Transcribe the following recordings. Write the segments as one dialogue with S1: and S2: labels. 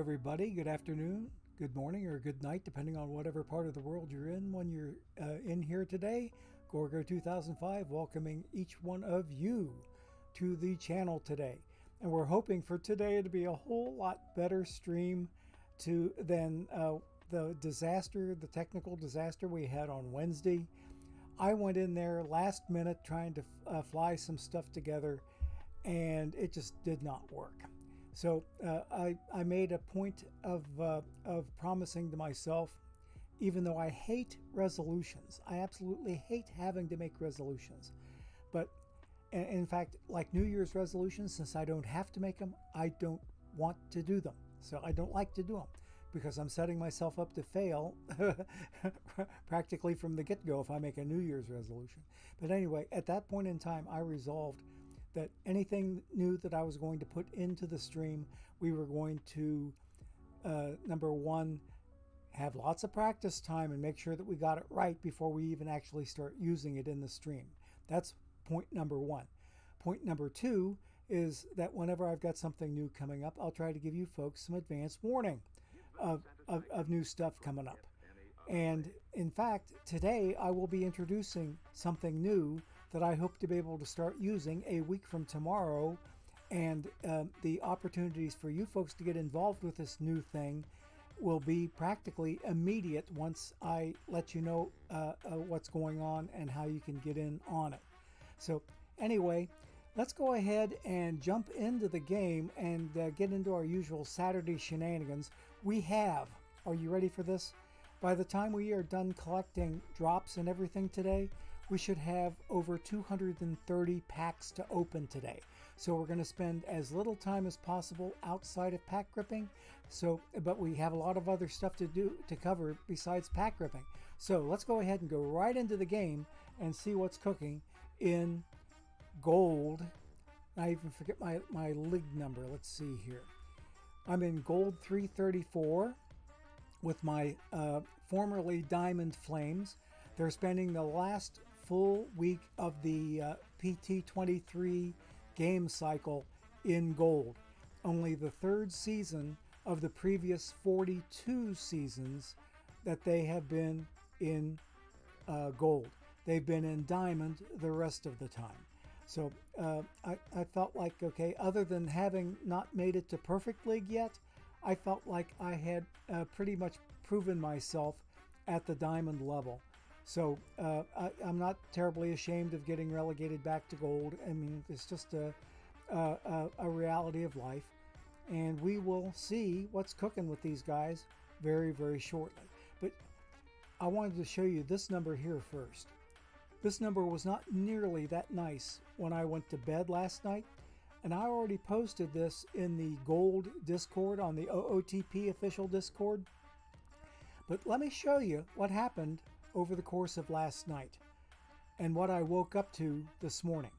S1: everybody. Good afternoon, good morning, or good night, depending on whatever part of the world you're in when you're in here today. Gorgo 2005 welcoming each one of you to the channel today. And we're hoping for today to be a whole lot better stream than the technical disaster we had on Wednesday. I went in there last minute trying to fly some stuff together, and it just did not work. So I made a point of promising to myself, even though I hate resolutions, I absolutely hate having to make resolutions. But in fact, like New Year's resolutions, since I don't have to make them, I don't want to do them. So I don't like to do them because I'm setting myself up to fail practically from the get-go if I make a New Year's resolution. But anyway, at that point in time, I resolved that anything new that I was going to put into the stream, we were going to, number one, have lots of practice time and make sure that we got it right before we even actually start using it in the stream. That's point number one. Point number two is that whenever I've got something new coming up, I'll try to give you folks some advance warning of new stuff coming up. And in fact, today I will be introducing something new that I hope to be able to start using a week from tomorrow. And the opportunities for you folks to get involved with this new thing will be practically immediate once I let you know what's going on and how you can get in on it. So anyway, let's go ahead and jump into the game and get into our usual Saturday shenanigans. Are you ready for this? By the time we are done collecting drops and everything today, we should have over 230 packs to open today. So we're going to spend as little time as possible outside of pack gripping. But we have a lot of other stuff to cover besides pack gripping. So let's go ahead and go right into the game and see what's cooking in gold. I even forget my league number. Let's see here. I'm in gold 334 with my formerly Diamond Flames. They're spending the last full week of the PT23 game cycle in gold. Only the third season of the previous 42 seasons that they have been in gold. They've been in diamond the rest of the time. So I felt like, okay, other than having not made it to perfect league yet, I felt like I had pretty much proven myself at the diamond level. So I'm not terribly ashamed of getting relegated back to gold. I mean, it's just a reality of life. And we will see what's cooking with these guys very, very shortly. But I wanted to show you this number here first. This number was not nearly that nice when I went to bed last night. And I already posted this in the gold Discord on the OOTP official Discord. But let me show you what happened over the course of last night and what I woke up to this morning.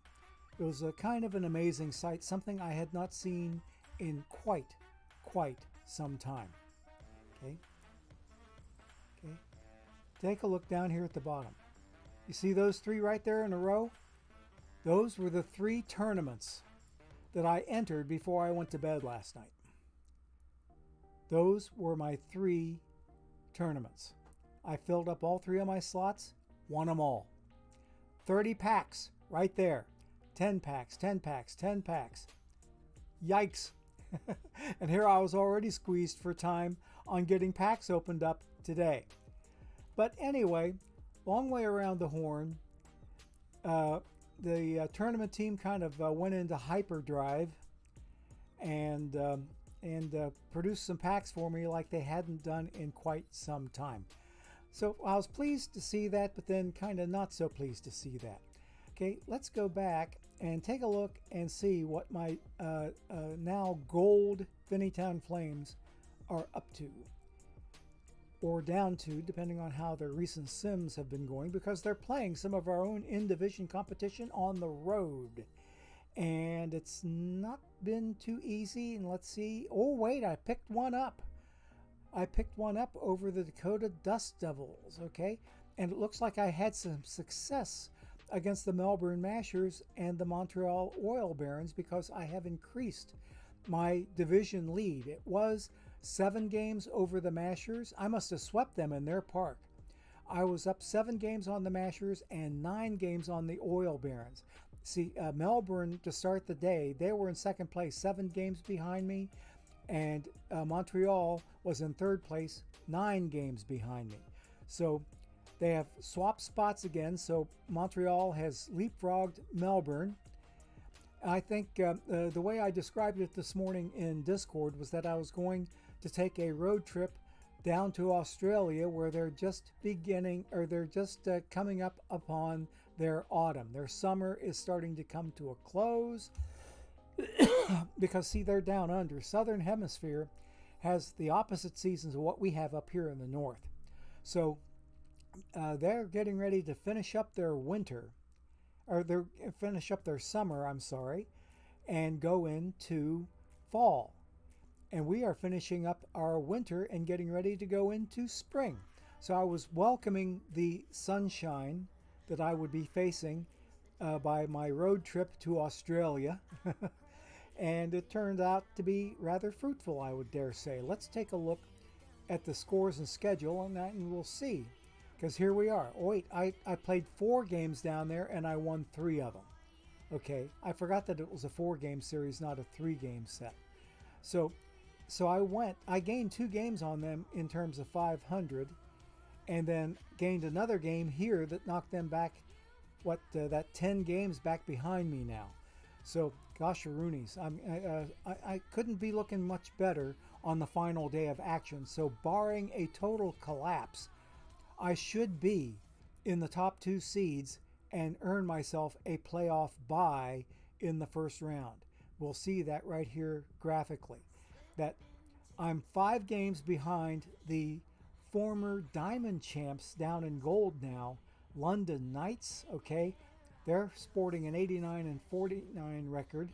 S1: It was a kind of an amazing sight, something I had not seen in quite some time. Okay. Take a look down here at the bottom. You see those three right there in a row? Those were the three tournaments that I entered before I went to bed last night. Those were my three tournaments. I filled up all three of my slots, won them all. 30 packs right there. 10 packs, 10 packs, 10 packs. Yikes. And here I was already squeezed for time on getting packs opened up today. But anyway, long way around the horn. The tournament team kind of went into hyperdrive and produced some packs for me like they hadn't done in quite some time. So I was pleased to see that, but then kind of not so pleased to see that. Okay, let's go back and take a look and see what my now gold Finneytown Flames are up to. Or down to, depending on how their recent sims have been going, because they're playing some of our own in-division competition on the road. And it's not been too easy. And let's see. Oh, wait, I picked one up. I picked one up over the Dakota Dust Devils, okay? And it looks like I had some success against the Melbourne Mashers and the Montreal Oil Barons because I have increased my division lead. It was 7 games over the Mashers. I must have swept them in their park. I was up 7 games on the Mashers and 9 games on the Oil Barons. See, Melbourne, to start the day, they were in second place, 7 games behind me, and Montreal was in third place, 9 games behind me. So they have swapped spots again, so Montreal has leapfrogged Melbourne. I think the way I described it this morning in Discord was that I was going to take a road trip down to Australia, where they're just coming up upon their autumn. Their summer is starting to come to a close because, see, they're down under. Southern Hemisphere has the opposite seasons of what we have up here in the north. So they're getting ready to finish up their winter, or they're finish up their summer, I'm sorry, and go into fall. And we are finishing up our winter and getting ready to go into spring. So I was welcoming the sunshine that I would be facing by my road trip to Australia. And it turned out to be rather fruitful, I would dare say. Let's take a look at the scores and schedule, and we'll see. Because here we are. Oh, wait, I played 4 games down there and I won 3 of them. Okay, I forgot that it was a 4-game series, not a 3-game set. So I gained 2 games on them in terms of 500, and then gained another game here that knocked them back, that 10 games back behind me now. So, gosh, Roonies, I couldn't be looking much better on the final day of action. So, barring a total collapse, I should be in the top 2 seeds and earn myself a playoff bye in the first round. We'll see that right here graphically. That I'm 5 games behind the former Diamond champs down in gold now, London Knights, okay? They're sporting an 89-49 record.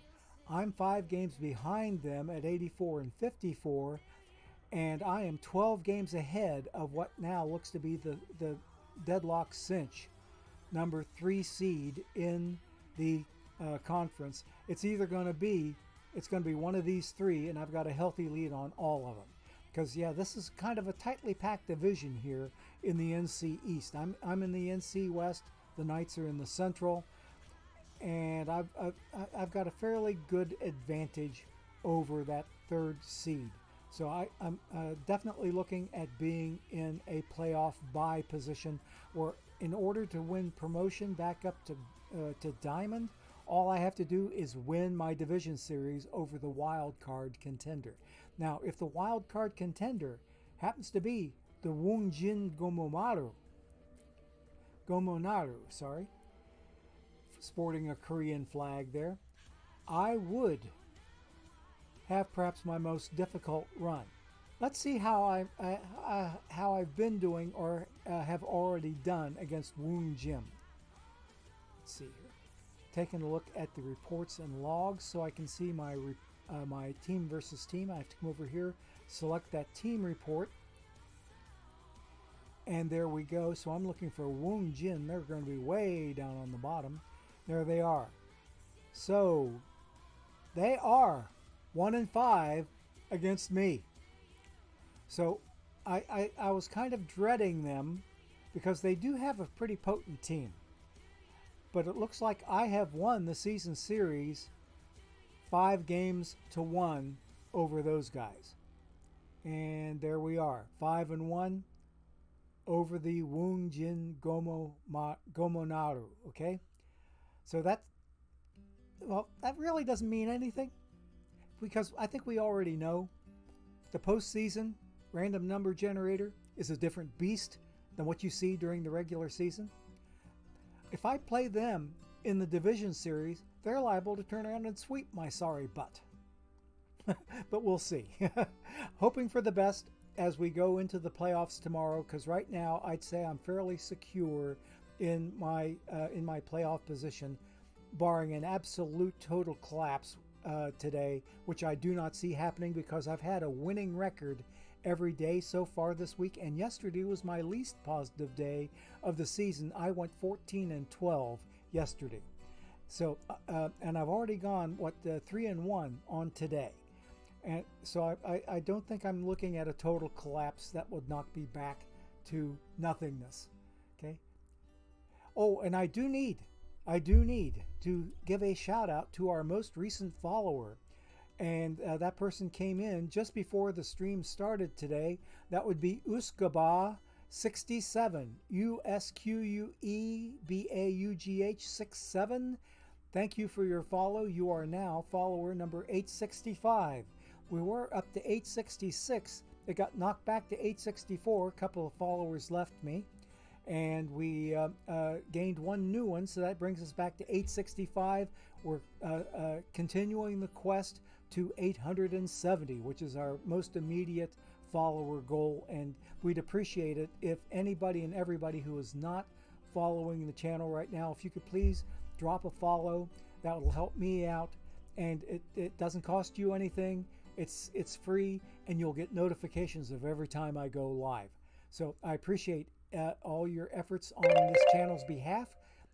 S1: I'm 5 games behind them at 84-54, and I am 12 games ahead of what now looks to be the deadlock cinch, number 3 seed in the conference. It's going to be one of these 3, and I've got a healthy lead on all of them. Because, yeah, this is kind of a tightly packed division here in the NC East. I'm in the NC West. The Knights are in the Central. And I've got a fairly good advantage over that 3rd seed. So I'm definitely looking at being in a playoff bye position, where in order to win promotion back up to Diamond, all I have to do is win my division series over the wild card contender. Now, if the wild card contender happens to be the Wongjin Gomonaru, sporting a Korean flag there, I would have perhaps my most difficult run. Let's see how I've been doing or have already done against Wongjin. Let's see here. Taking a look at the reports and logs so I can see my team versus team. I have to come over here, select that team report, and there we go. So I'm looking for Wongjin. They're going to be way down on the bottom. There they are. So they are 1-5 against me. So I was kind of dreading them because they do have a pretty potent team. But it looks like I have won the season series 5-1 over those guys. And there we are, 5-1 over the Wongjin Gomonaru, okay? So that really doesn't mean anything, because I think we already know the postseason random number generator is a different beast than what you see during the regular season. If I play them in the division series, they're liable to turn around and sweep my sorry butt. But we'll see. Hoping for the best as we go into the playoffs tomorrow, because right now I'd say I'm fairly secure in my playoff position, barring an absolute total collapse today, which I do not see happening because I've had a winning record every day so far this week, and yesterday was my least positive day of the season. I went 14-12 yesterday. So and I've already gone 3-1 on today. And so I don't think I'm looking at a total collapse that would knock me back to nothingness. Okay. Oh, and I do need to give a shout out to our most recent follower. And that person came in just before the stream started today. That would be Usquebaugh67, USQUEBAUGH 67. Thank you for your follow. You are now follower number 865. We were up to 866. It got knocked back to 864. A couple of followers left me, and we gained one new one, so that brings us back to 865. We're continuing the quest to 870, which is our most immediate follower goal, and we'd appreciate it if anybody and everybody who is not following the channel right now, if you could please drop a follow. That will help me out, and it doesn't cost you anything. It's free, and you'll get notifications of every time I go live. So I appreciate all your efforts on this channel's behalf,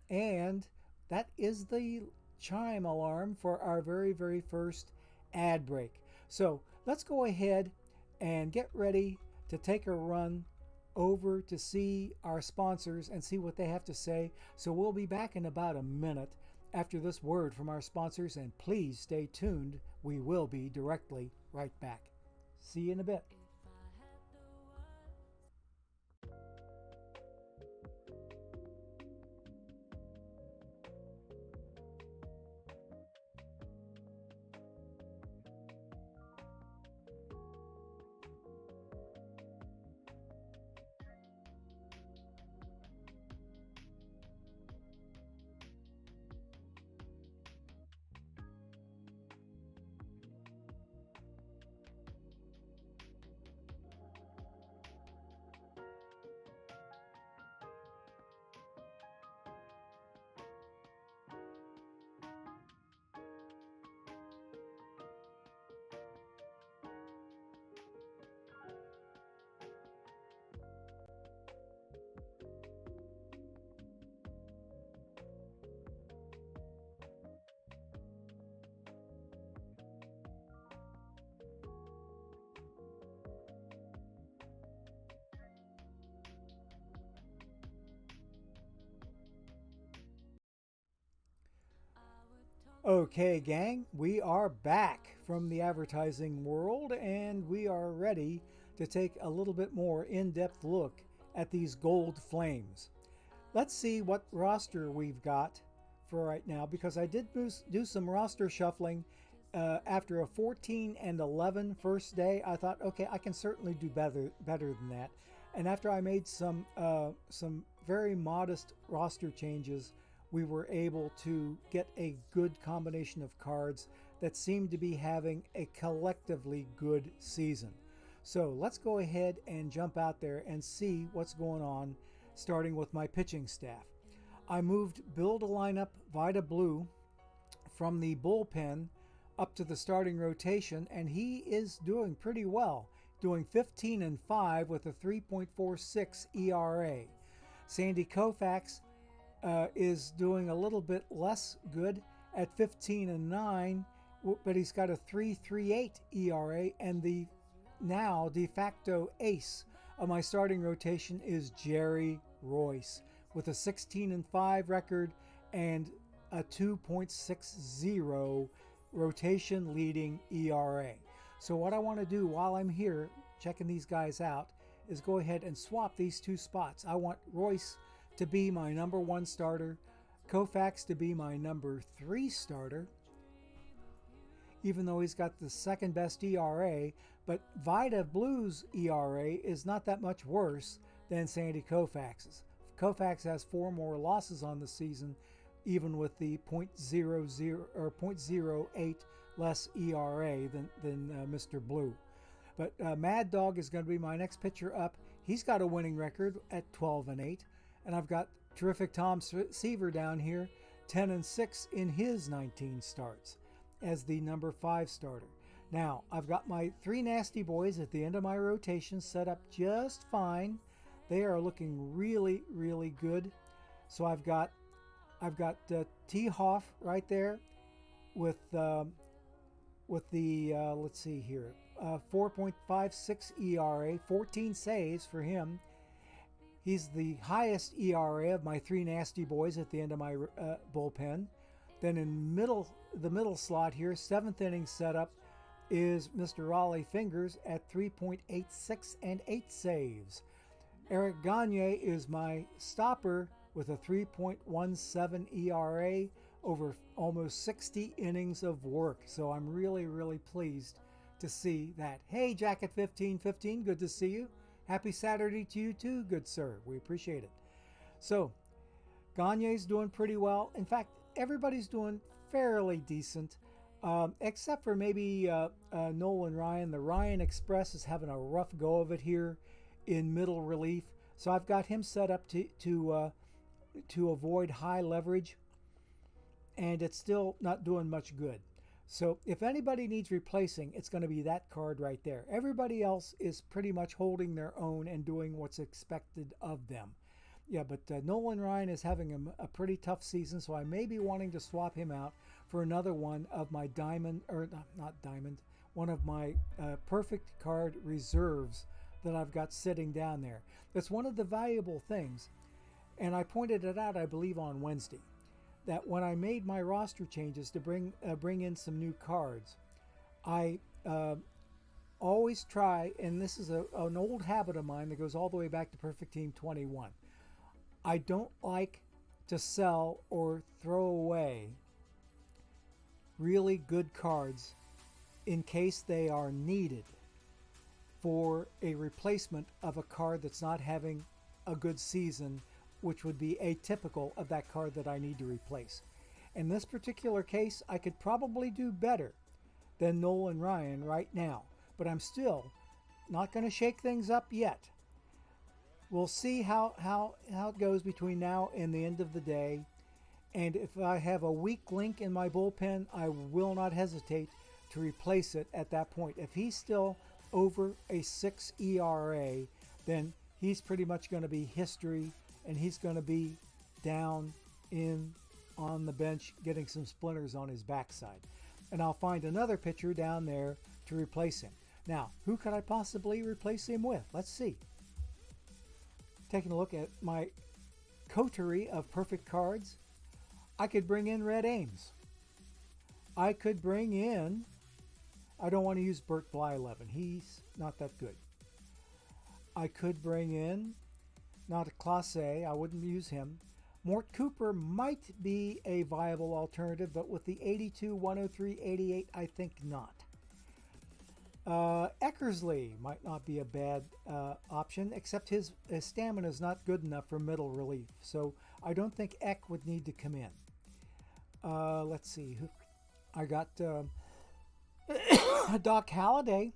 S1: and that is the chime alarm for our very first ad break. So let's go ahead and get ready to take a run over to see our sponsors and see what they have to say. So we'll be back in about a minute after this word from our sponsors, and please stay tuned. We will be directly right back. See you in a bit. Okay, gang, we are back from the advertising world, and we are ready to take a little bit more in-depth look at these gold flames. Let's see what roster we've got for right now, because I did do some roster shuffling after a 14-11 first day. I thought, okay, I can certainly do better than that. And after I made some very modest roster changes, we were able to get a good combination of cards that seemed to be having a collectively good season. So let's go ahead and jump out there and see what's going on, starting with my pitching staff. I moved Build a Lineup Vida Blue from the bullpen up to the starting rotation, and he is doing pretty well, doing 15-5 with a 3.46 ERA. Sandy Koufax is doing a little bit less good at 15-9, but he's got a 3.38 ERA, and the now de facto ace of my starting rotation is Jerry Royce with a 16-5 record and a 2.60 rotation leading ERA. So what I want to do while I'm here checking these guys out is go ahead and swap these two spots. I want Royce to be my number 1 starter, Koufax to be my number 3 starter, even though he's got the second best ERA, but Vida Blue's ERA is not that much worse than Sandy Koufax's. Koufax has 4 more losses on the season, even with the .00 or .08 less ERA than Mr. Blue. But Mad Dog is going to be my next pitcher up. He's got a winning record at 12-8. And I've got terrific Tom Seaver down here, 10-6 in his 19 starts as the number 5 starter. Now, I've got my 3 nasty boys at the end of my rotation set up just fine. They are looking really, really good. So I've got T. Hoff right there with with the, let's see here, 4.56 ERA, 14 saves for him. He's the highest ERA of my three nasty boys at the end of my bullpen. Then in the middle slot here, 7th inning setup, is Mr. Raleigh Fingers at 3.86 and 8 saves. Eric Gagne is my stopper with a 3.17 ERA over almost 60 innings of work. So I'm really, really pleased to see that. Hey, Jacket 1515, good to see you. Happy Saturday to you too, good sir. We appreciate it. So Gagne's doing pretty well. In fact, everybody's doing fairly decent, except for maybe Nolan Ryan. The Ryan Express is having a rough go of it here in middle relief. So I've got him set up to avoid high leverage, and it's still not doing much good. So if anybody needs replacing, it's going to be that card right there. Everybody else is pretty much holding their own and doing what's expected of them. Yeah, but Nolan Ryan is having a pretty tough season, so I may be wanting to swap him out for another one of my diamond, or not diamond, one of my perfect card reserves that I've got sitting down there. That's one of the valuable things, and I pointed it out, I believe, on Wednesday, that when I made my roster changes to bring in some new cards, I always try, and this is an old habit of mine that goes all the way back to Perfect Team 21. I don't like to sell or throw away really good cards in case they are needed for a replacement of a card that's not having a good season, which would be atypical of that card that I need to replace. In this particular case, I could probably do better than Nolan Ryan right now, but I'm still not going to shake things up yet. We'll see how it goes between now and the end of the day. And if I have a weak link in my bullpen, I will not hesitate to replace it at that point. If he's still over a 6 ERA, then he's pretty much going to be history, and he's going to be down on the bench getting some splinters on his backside. And I'll find another pitcher down there to replace him. Now, who could I possibly replace him with? Let's see. Taking a look at my coterie of perfect cards, I could bring in Red Ames. I could bring in, I don't want to use Bert Blyleven. He's not that good. I could bring in, not a Class A, I wouldn't use him. Mort Cooper might be a viable alternative, but with the 82, 103, 88, I think not. Eckersley might not be a bad option, except his stamina is not good enough for middle relief. So I don't think Eck would need to come in. Let's see. I got Doc Halladay,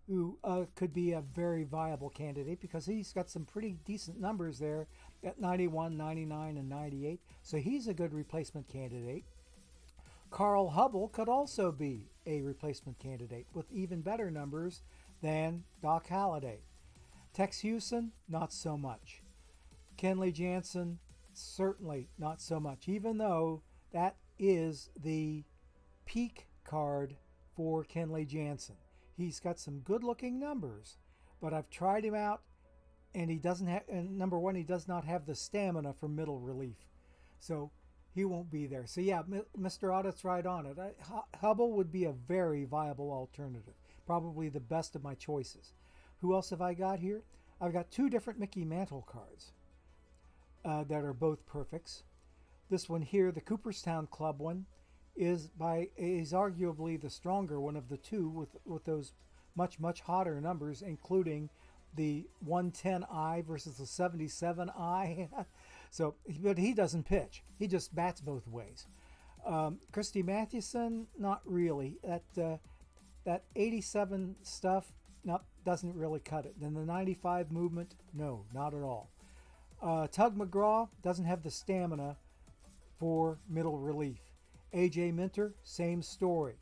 S1: who could be a very viable candidate because he's got some pretty decent numbers there at 91, 99, and 98. So he's a good replacement candidate. Carl Hubble could also be a replacement candidate with even better numbers than Doc Halladay. Tex Houston, not so much. Kenley Jansen, certainly not so much, even though that is the peak card for Kenley Jansen. He's got some good-looking numbers, but I've tried him out, and he doesn't have. And number one, he does not have the stamina for middle relief, so he won't be there. So yeah, Mr. Audit's right on it. Hubble would be a very viable alternative, probably the best of my choices. Who else have I got here? I've got two different Mickey Mantle cards that are both perfects. This one here, the Cooperstown Club one, is arguably the stronger one of the two with those much hotter numbers, including the 110i versus the 77i. So, but he doesn't pitch. He just bats both ways. Christy Mathewson, not really. That 87 stuff, no, doesn't really cut it. Then the 95 movement, no, not at all. Tug McGraw doesn't have the stamina for middle relief. AJ Minter, same story.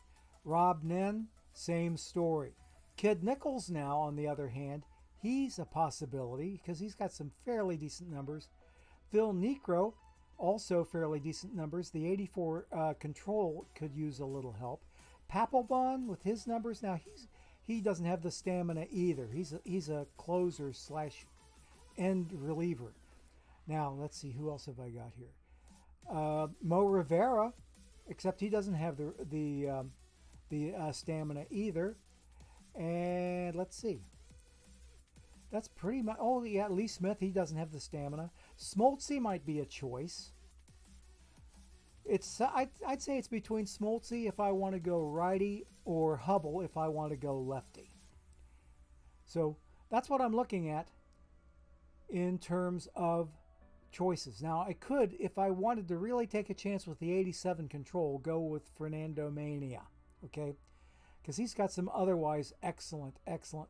S1: Rob Nen, same story. Kid Nichols now, on the other hand, he's a possibility because he's got some fairly decent numbers. Phil Necro, also fairly decent numbers. The 84 control could use a little help. Papelbon with his numbers. Now he doesn't have the stamina either. He's a closer slash end reliever. Now let's see, who else have I got here? Mo Rivera, except he doesn't have the stamina either. And let's see. That's pretty much. Oh yeah, Lee Smith. He doesn't have the stamina. Smoltzy might be a choice. I'd say it's between Smoltzy if I want to go righty or Hubble if I want to go lefty. So that's what I'm looking at in terms of choices. Now I could, if I wanted to really take a chance with the 87 control, go with Fernando Mania, okay? Because he's got some otherwise excellent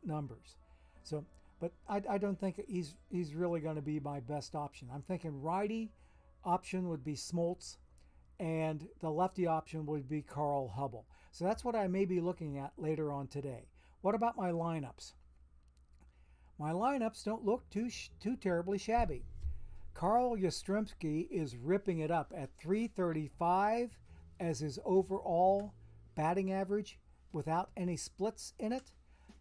S1: numbers. So, but I don't think he's really going to be my best option. I'm thinking righty option would be Smoltz, and the lefty option would be Carl Hubble. So that's what I may be looking at later on today. What about my lineups? My lineups don't look too terribly shabby. Carl Yastrzemski is ripping it up at 335 as his overall batting average without any splits in it.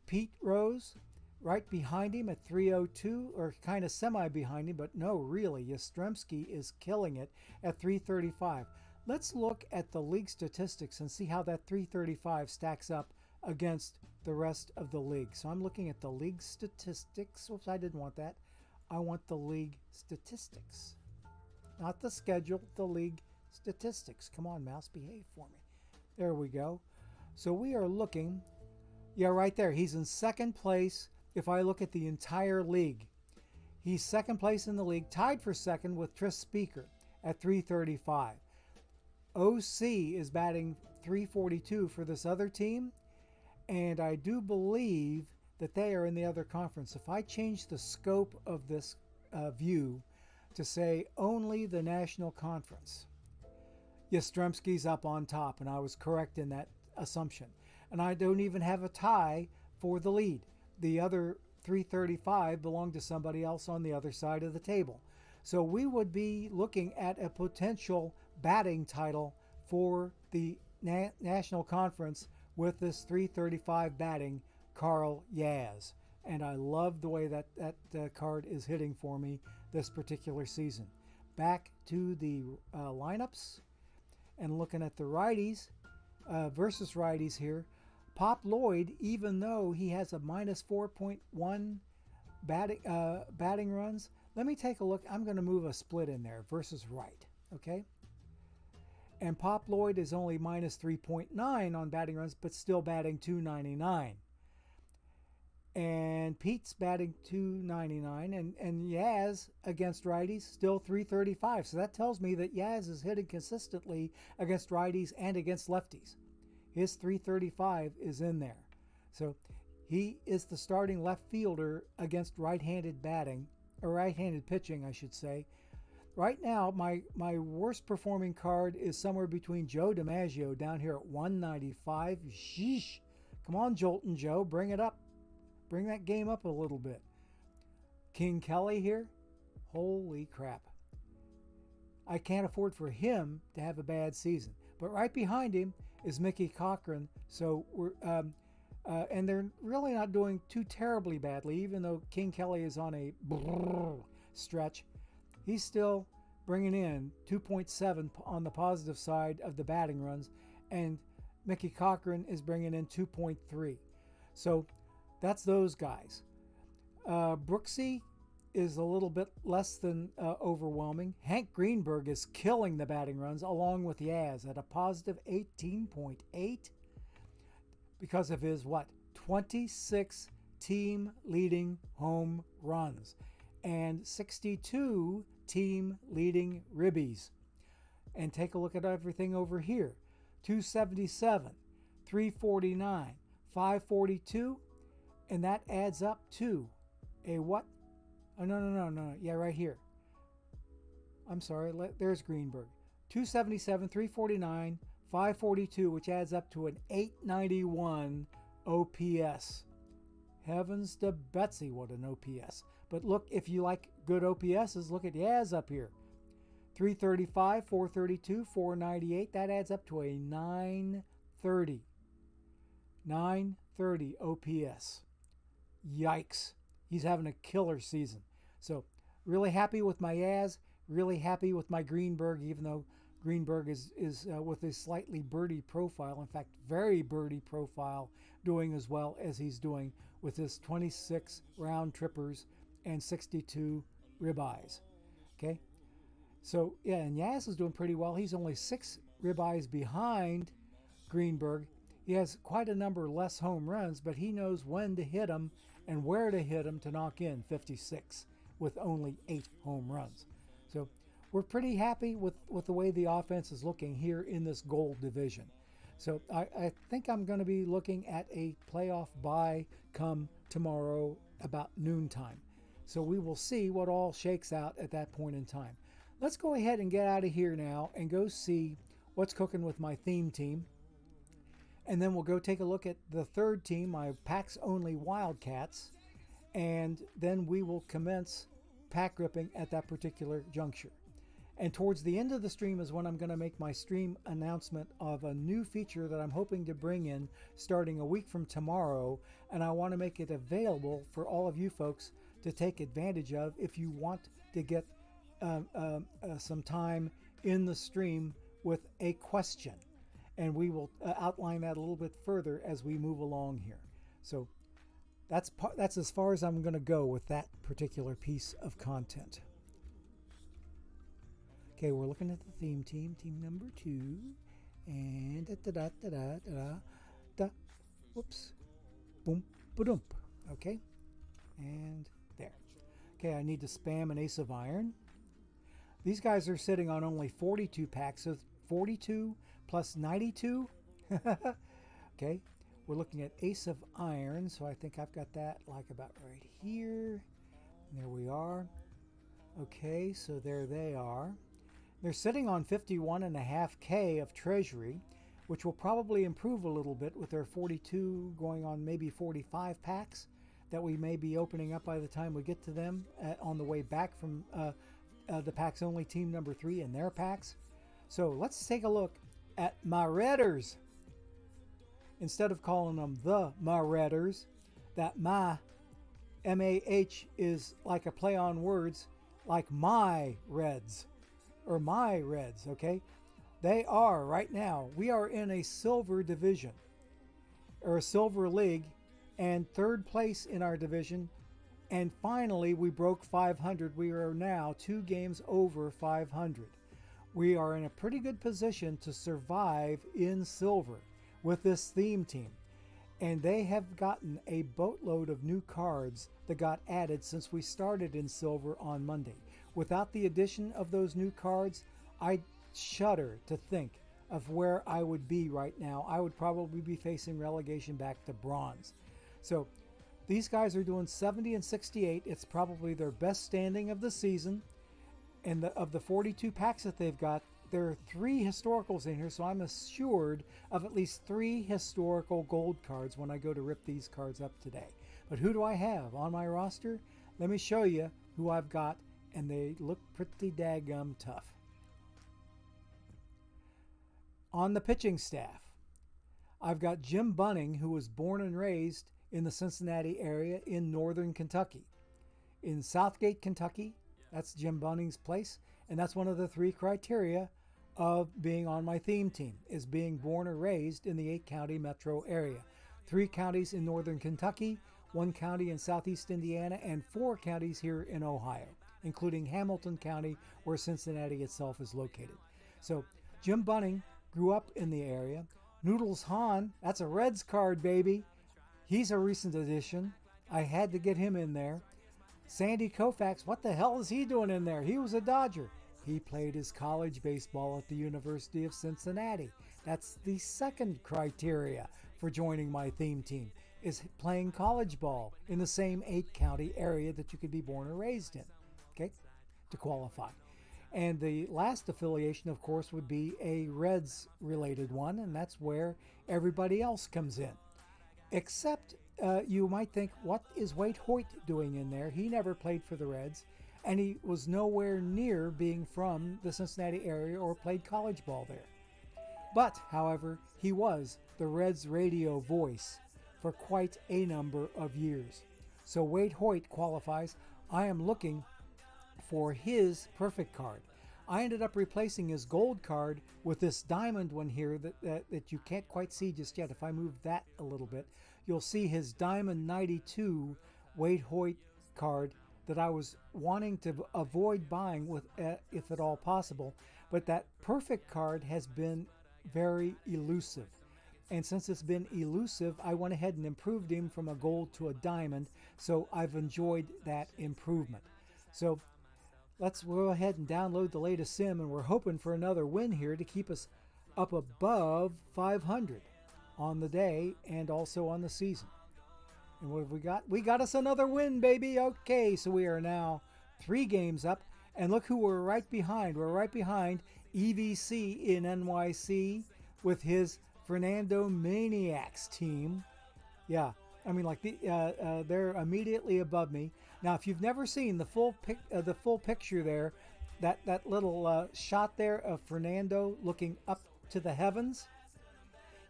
S1: Pete Rose right behind him at 302, or kind of semi behind him, but no, really, Yastrzemski is killing it at 335. Let's look at the league statistics and see how that 335 stacks up against the rest of the league. So I'm looking at the league statistics. Oops, I didn't want that. I want the league statistics. Not the schedule, the league statistics. Come on, mouse, behave for me. There we go. So we are looking, yeah, right there. He's in second place if I look at the entire league. He's second place in the league, tied for second with Tris Speaker at 335. OC is batting 342 for this other team, and I do believe that they are in the other conference. If I change the scope of this view to say only the National Conference, Yastrzemski's up on top, and I was correct in that assumption. And I don't even have a tie for the lead. The other 335 belong to somebody else on the other side of the table. So we would be looking at a potential batting title for the National Conference with this 335 batting Carl Yaz. And I love the way that card is hitting for me this particular season. Back to the lineups and looking at the righties versus righties here. Pop Lloyd, even though he has a minus 4.1 batting runs, let me take a look. I'm going to move a split in there versus right, okay? And Pop Lloyd is only minus 3.9 on batting runs, but still batting 299. And Pete's batting 299, and Yaz against righties still 335. So that tells me that Yaz is hitting consistently against righties and against lefties. His 335 is in there. So he is the starting left fielder against right-handed batting, or right-handed pitching, I should say. Right now, my worst performing card is somewhere between Joe DiMaggio down here at 195. Sheesh. Come on, Jolton Joe, bring it up. Bring that game up a little bit. King Kelly here. Holy crap. I can't afford for him to have a bad season. But right behind him is Mickey Cochran. So we're and they're really not doing too terribly badly, even though King Kelly is on a stretch. He's still bringing in 2.7 on the positive side of the batting runs, and Mickey Cochran is bringing in 2.3. So that's those guys. Brooksy is a little bit less than overwhelming. Hank Greenberg is killing the batting runs along with Yaz at a positive 18.8 because of his, 26 team leading home runs and 62 team leading ribbies. And take a look at everything over here. 277, 349, 542, and that adds up to a what? Oh, no. Yeah, right here. I'm sorry. There's Greenberg. 277, 349, 542, which adds up to an 891 OPS. Heavens to Betsy, what an OPS. But look, if you like good OPSs, look at Yaz up here. 335, 432, 498. That adds up to a 930. 930 OPS. Yikes. He's having a killer season. So really happy with my Yaz, really happy with my Greenberg, even though Greenberg is with a slightly birdie profile, in fact, very birdie profile, doing as well as he's doing with his 26 round trippers and 62 ribeyes. Okay, so yeah, and Yaz is doing pretty well. He's only 6 ribeyes behind Greenberg. He has quite a number less home runs, but he knows when to hit them and where to hit them to knock in 56 with only 8 home runs. So we're pretty happy with the way the offense is looking here in this gold division. So I think I'm going to be looking at a playoff bye come tomorrow about noontime. So we will see what all shakes out at that point in time. Let's go ahead and get out of here now and go see what's cooking with my theme team. And then we'll go take a look at the third team, my packs only Wildcats. And then we will commence pack gripping at that particular juncture. And towards the end of the stream is when I'm going to make my stream announcement of a new feature that I'm hoping to bring in starting a week from tomorrow. And I want to make it available for all of you folks to take advantage of if you want to get some time in the stream with a question. And we will outline that a little bit further as we move along here. So that's as far as I'm going to go with that particular piece of content. Okay, we're looking at the theme team, team number 2, and whoops, boom, ba-dump. Okay, and there. Okay, I need to spam an Ace of Iron. These guys are sitting on only 42 packs, so 42 plus 92. Okay, we're looking at Ace of Iron, so I think I've got that like about right here. And there we are. Okay, so there they are. They're sitting on 51.5K of treasury, which will probably improve a little bit with their 42 going on maybe 45 packs that we may be opening up by the time we get to them on the way back from the packs only team number 3 and their packs. So let's take a look at my Redders. Instead of calling them the my Redders, that my M-A-H is like a play on words, like my Reds. Or my Reds, okay? They are right now, we are in a silver division or a silver league and third place in our division. And finally, we broke 500. We are now 2 games over 500. We are in a pretty good position to survive in silver with this theme team. And they have gotten a boatload of new cards that got added since we started in silver on Monday. Without the addition of those new cards, I shudder to think of where I would be right now. I would probably be facing relegation back to bronze. So these guys are doing 70 and 68. It's probably their best standing of the season. And of the 42 packs that they've got, there are 3 historicals in here, so I'm assured of at least 3 historical gold cards when I go to rip these cards up today. But who do I have on my roster? Let me show you who I've got, and they look pretty daggum tough. On the pitching staff, I've got Jim Bunning, who was born and raised in the Cincinnati area in northern Kentucky. In Southgate, Kentucky, that's Jim Bunning's place, and that's one of the 3 criteria of being on my theme team, is being born or raised in the 8-county metro area. 3 counties in northern Kentucky, 1 county in southeast Indiana, and 4 counties here in Ohio, including Hamilton County, where Cincinnati itself is located. So Jim Bunning grew up in the area. Noodles Hahn, that's a Reds card, baby. He's a recent addition. I had to get him in there. Sandy Koufax, what the hell is he doing in there? He was a Dodger. He played his college baseball at the University of Cincinnati. That's the second criteria for joining my theme team, is playing college ball in the same 8-county area that you could be born or raised in, okay, to qualify. And the last affiliation, of course, would be a Reds-related one, and that's where everybody else comes in. Except you might think, what is Wade Hoyt doing in there? He never played for the Reds, and he was nowhere near being from the Cincinnati area or played college ball there. But, however, he was the Reds' radio voice for quite a number of years. So Wade Hoyt qualifies. I am looking for his perfect card. I ended up replacing his gold card with this diamond one here that you can't quite see just yet. If I move that a little bit, you'll see his diamond 92 Wade Hoyt card that I was wanting to avoid buying with, if at all possible. But that perfect card has been very elusive. And since it's been elusive, I went ahead and improved him from a gold to a diamond. So I've enjoyed that improvement. So let's go ahead and download the latest sim, and we're hoping for another win here to keep us up above 500 on the day and also on the season. And what have we got? We got us another win, baby. Okay, so we are now 3 games up. And look who we're right behind. We're right behind EVC in NYC with his Fernando Maniacs team. Yeah, I mean, like they're immediately above me. Now, if you've never seen the full picture there, that little shot there of Fernando looking up to the heavens,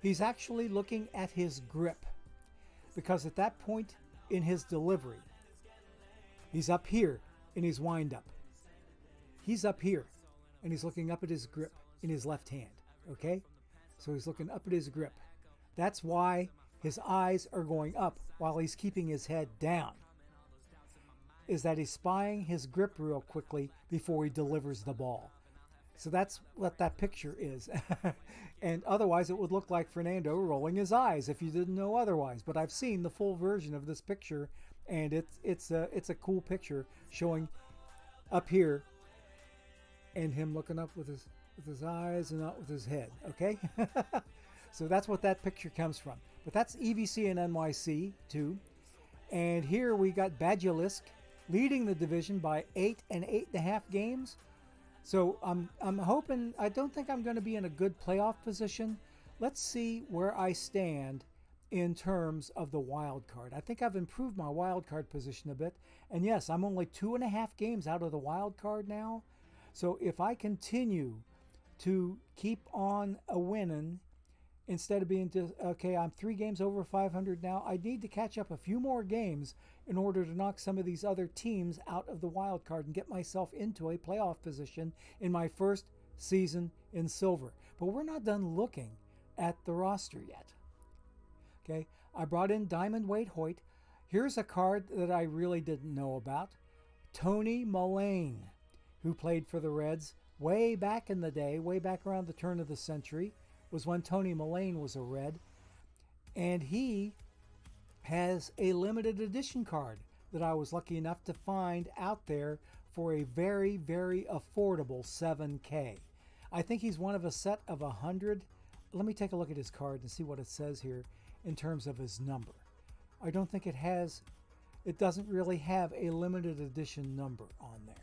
S1: he's actually looking at his grip, because at that point in his delivery, he's up here in his wind-up. He's up here, and he's looking up at his grip in his left hand, okay? So he's looking up at his grip. That's why his eyes are going up while he's keeping his head down, is that he's spying his grip real quickly before he delivers the ball. So that's what that picture is. And otherwise, it would look like Fernando rolling his eyes if you didn't know otherwise. But I've seen the full version of this picture, and it's a cool picture showing up here and him looking up with his eyes and not with his head. Okay, so that's what that picture comes from. But that's EVC and NYC too. And here we got Basilisk leading the division by 8 and 8.5 games. So I'm hoping, I don't think I'm going to be in a good playoff position. Let's see where I stand in terms of the wild card. I think I've improved my wild card position a bit. And yes, I'm only 2.5 games out of the wild card now. So if I continue to keep on a winning, instead of being just, okay, I'm 3 games over 500 now, I need to catch up a few more games in order to knock some of these other teams out of the wild card and get myself into a playoff position in my first season in silver. But we're not done looking at the roster yet. Okay, I brought in Diamond Wade Hoyt. Here's a card that I really didn't know about. Tony Mullane, who played for the Reds way back in the day, way back around the turn of the century, was when Tony Mullane was a Red. And he has a limited edition card that I was lucky enough to find out there for a very, very affordable $7K. I think he's one of a set of 100. Let me take a look at his card and see what it says here in terms of his number. I don't think it doesn't really have a limited edition number on there.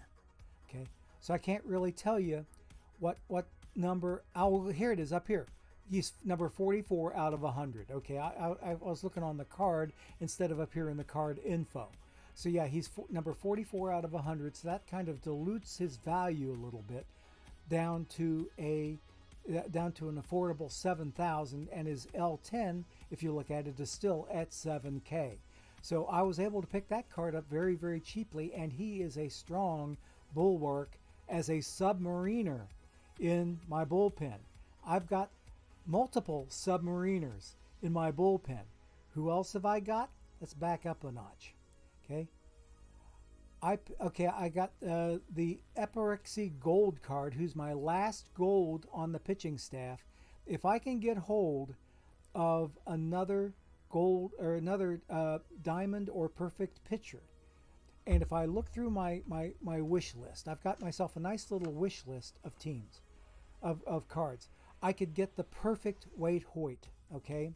S1: Okay, so I can't really tell you what number. Oh, here it is up here. He's number 44 out of 100. Okay, I was looking on the card instead of up here in the card info. So yeah, he's number 44 out of 100. So that kind of dilutes his value a little bit down to an affordable 7,000, and his L10, if you look at it, is still at 7K. So I was able to pick that card up very, very cheaply, and he is a strong bulwark as a submariner in my bullpen. I've got multiple submariners in my bullpen. Who else have I got? Let's back up a notch. Okay. I got the Epirexy Gold card, who's my last gold on the pitching staff. If I can get hold of another gold or another diamond or perfect pitcher, and if I look through my wish list, I've got myself a nice little wish list of teams, of cards. I could get the perfect Wade Hoyt, okay?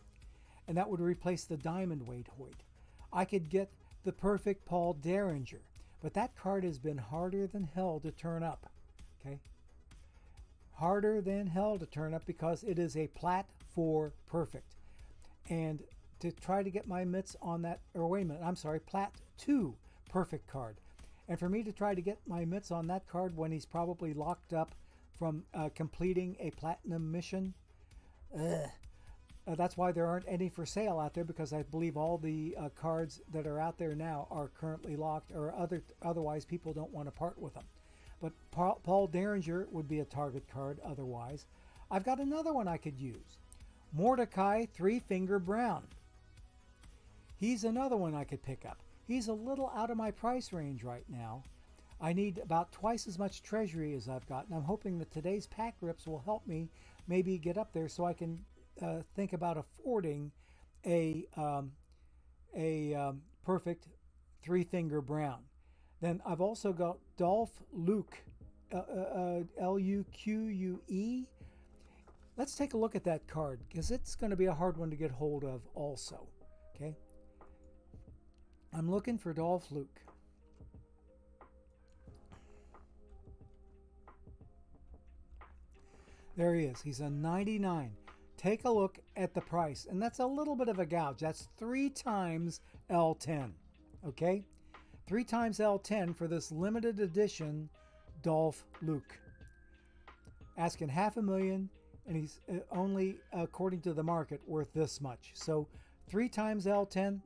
S1: And that would replace the diamond Wade Hoyt. I could get the perfect Paul Derringer, but that card has been harder than hell to turn up, okay? Harder than hell to turn up because it is a Plat 4 perfect. And to try to get my mitts on that, or wait a minute, I'm sorry, Plat 2 perfect card. And for me to try to get my mitts on that card when he's probably locked up from completing a platinum mission, Ugh. That's why there aren't any for sale out there, because I believe all the cards that are out there now are currently locked, or otherwise people don't want to part with them. But Paul Derringer would be a target card otherwise. I've got another one I could use. Mordecai Three Finger Brown. He's another one I could pick up. He's a little out of my price range right now. I need about twice as much treasury as I've got, and I'm hoping that today's pack rips will help me maybe get up there so I can think about affording a perfect Three Finger Brown. Then I've also got Dolph Luque, Luque. Let's take a look at that card, because it's going to be a hard one to get hold of also. Okay, I'm looking for Dolph Luque. There he is. He's a 99. Take a look at the price, and that's a little bit of a gouge. That's 3 times L10. Okay, 3 times L10 for this limited edition Dolph Luque. Asking $500,000, and he's only, according to the market, worth this much. So 3 times L10.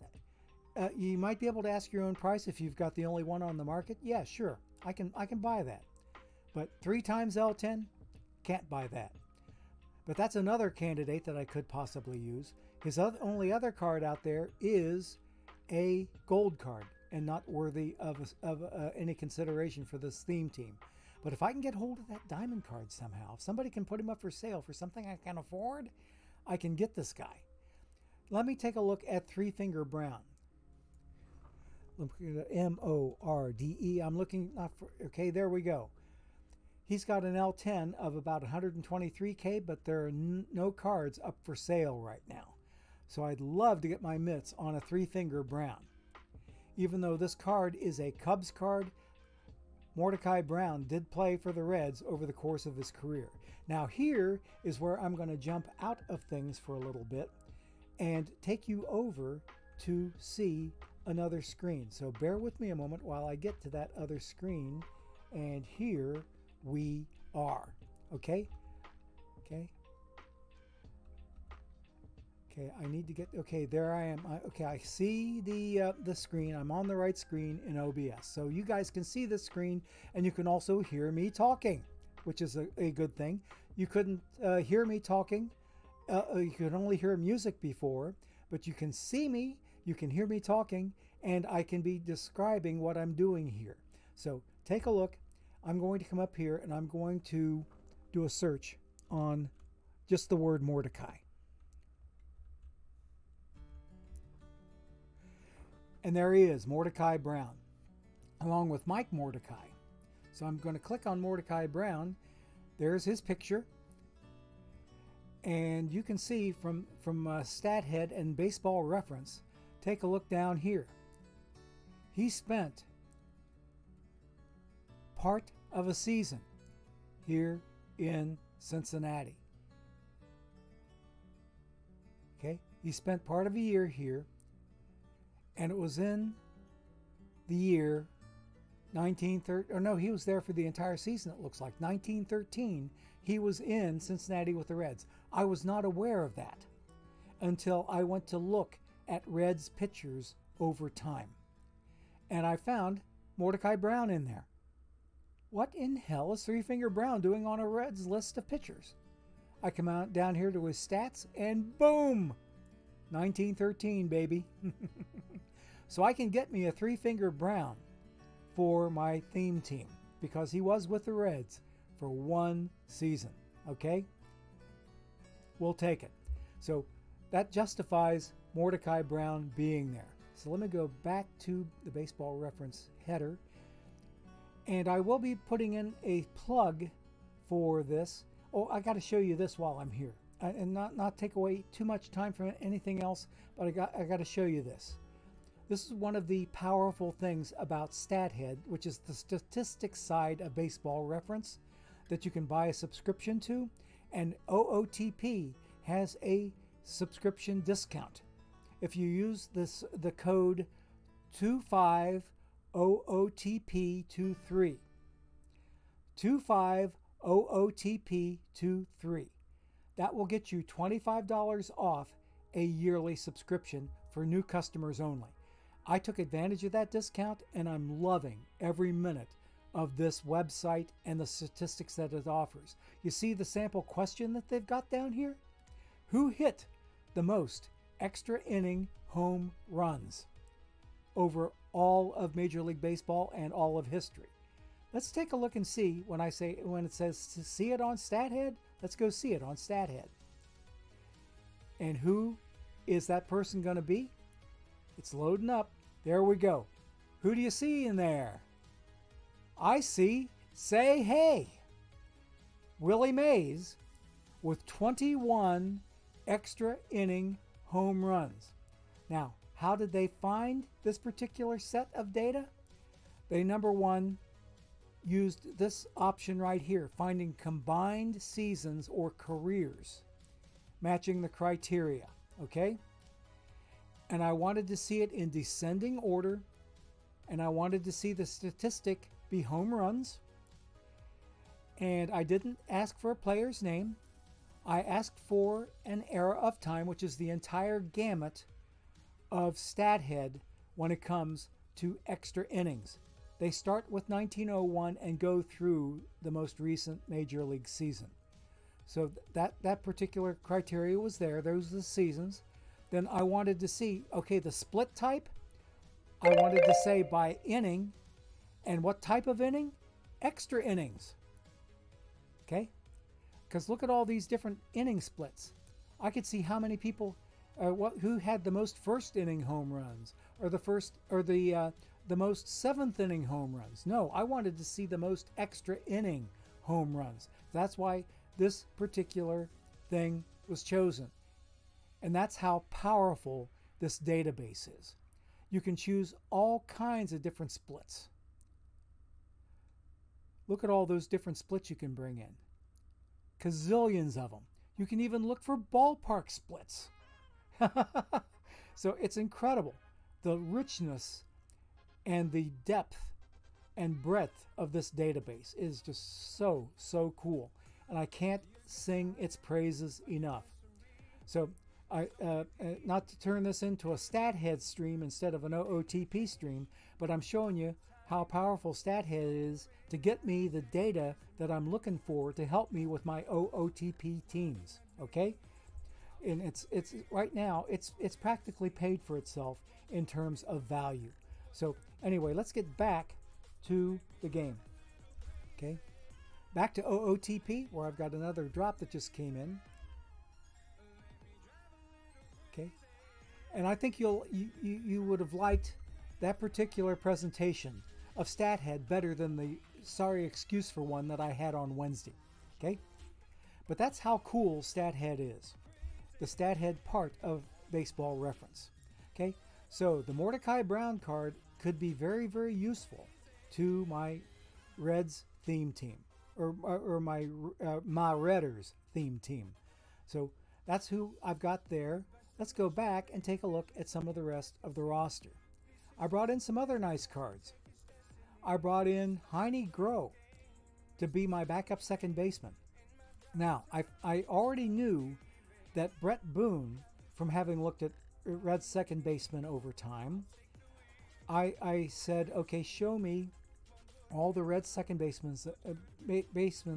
S1: You might be able to ask your own price if you've got the only one on the market. Yeah, sure, I can buy that. But 3 times L10, can't buy that. But that's another candidate that I could possibly use. His only other card out there is a gold card, and not worthy of any consideration for this theme team. But if I can get hold of that diamond card somehow, if somebody can put him up for sale for something I can afford, I can get this guy. Let me take a look at Three Finger Brown. M-O-R-D-E. I'm looking, not for, okay, there we go. He's got an L10 of about 123K, but there are no cards up for sale right now. So I'd love to get my mitts on a Three Finger Brown. Even though this card is a Cubs card, Mordecai Brown did play for the Reds over the course of his career. Now here is where I'm going to jump out of things for a little bit and take you over to see another screen. So bear with me a moment while I get to that other screen, and here we are. Okay, I need to get, okay, there I am. Okay, I see the screen. I'm on the right screen in OBS, so you guys can see the screen, and you can also hear me talking, which is a good thing. You couldn't hear me talking. You could only hear music before, but you can see me, you can hear me talking, and I can be describing what I'm doing here. So take a look. I'm going to come up here and I'm going to do a search on just the word Mordecai. And there he is, Mordecai Brown, along with Mike Mordecai. So I'm going to click on Mordecai Brown. There's his picture. And you can see from StatHead and Baseball Reference, take a look down here. He spent part of a season here in Cincinnati. Okay, he spent part of a year here, and it was in the year 1913, or no, he was there for the entire season, it looks like. 1913, he was in Cincinnati with the Reds. I was not aware of that until I went to look at Reds pitchers over time. And I found Mordecai Brown in there. What in hell is Three Finger Brown doing on a Reds list of pitchers? I come out down here to his stats, and boom! 1913, baby. So I can get me a Three Finger Brown for my theme team, because he was with the Reds for 1 season. Okay? We'll take it. So that justifies Mordecai Brown being there. So let me go back to the Baseball Reference header. And I will be putting in a plug for this. Oh, I got to show you this while I'm here. And not take away too much time from anything else, but I got to show you this. This is one of the powerful things about StatHead, which is the statistics side of Baseball Reference that you can buy a subscription to. And OOTP has a subscription discount. If you use the code 25OOTP23. 25OOTP23. That will get you $25 off a yearly subscription for new customers only. I took advantage of that discount, and I'm loving every minute of this website and the statistics that it offers. You see the sample question that they've got down here? Who hit the most extra inning home runs over all of Major League Baseball and all of history? Let's take a look and see when it says to see it on StatHead. Let's go see it on StatHead. And who is that person going to be? It's loading up. There we go. Who do you see in there? I see Say Hey, Willie Mays with 21 extra inning home runs. Now, how did they find this particular set of data? They, number one, used this option right here, finding combined seasons or careers, matching the criteria, okay? And I wanted to see it in descending order, and I wanted to see the statistic be home runs. And I didn't ask for a player's name. I asked for an era of time, which is the entire gamut of StatHead when it comes to extra innings. They start with 1901 and go through the most recent Major League season. So that particular criteria was there. Those are the seasons. Then I wanted to see, okay, the split type, I wanted to say by inning. And what type of inning? Extra innings. Okay? Because look at all these different inning splits. I could see how many people, who had the most first inning home runs, or the most seventh inning home runs. No, I wanted to see the most extra inning home runs. That's why this particular thing was chosen. And that's how powerful this database is. You can choose all kinds of different splits. Look at all those different splits you can bring in. Gazillions of them. You can even look for ballpark splits. So it's incredible. The richness and the depth and breadth of this database is just so, so cool. And I can't sing its praises enough. So not to turn this into a StatHead stream instead of an OOTP stream, but I'm showing you how powerful StatHead is to get me the data that I'm looking for to help me with my OOTP teams. Okay, and it's right now it's practically paid for itself in terms of value. So anyway, let's get back to the game. Okay, back to OOTP, where I've got another drop that just came in. Okay, and I think you would have liked that particular presentation of StatHead better than the sorry excuse for one that I had on Wednesday. Okay, but that's how cool StatHead is. The StatHead part of Baseball Reference. Okay, so the Mordecai Brown card could be very, very useful to my Reds theme team, or my Redders theme team. So that's who I've got there. Let's go back and take a look at some of the rest of the roster. I brought in some other nice cards. I brought in Heine Groh to be my backup second baseman. Now, I already knew that Brett Boone, from having looked at Reds second baseman over time, I said, okay, show me all the Reds second basemen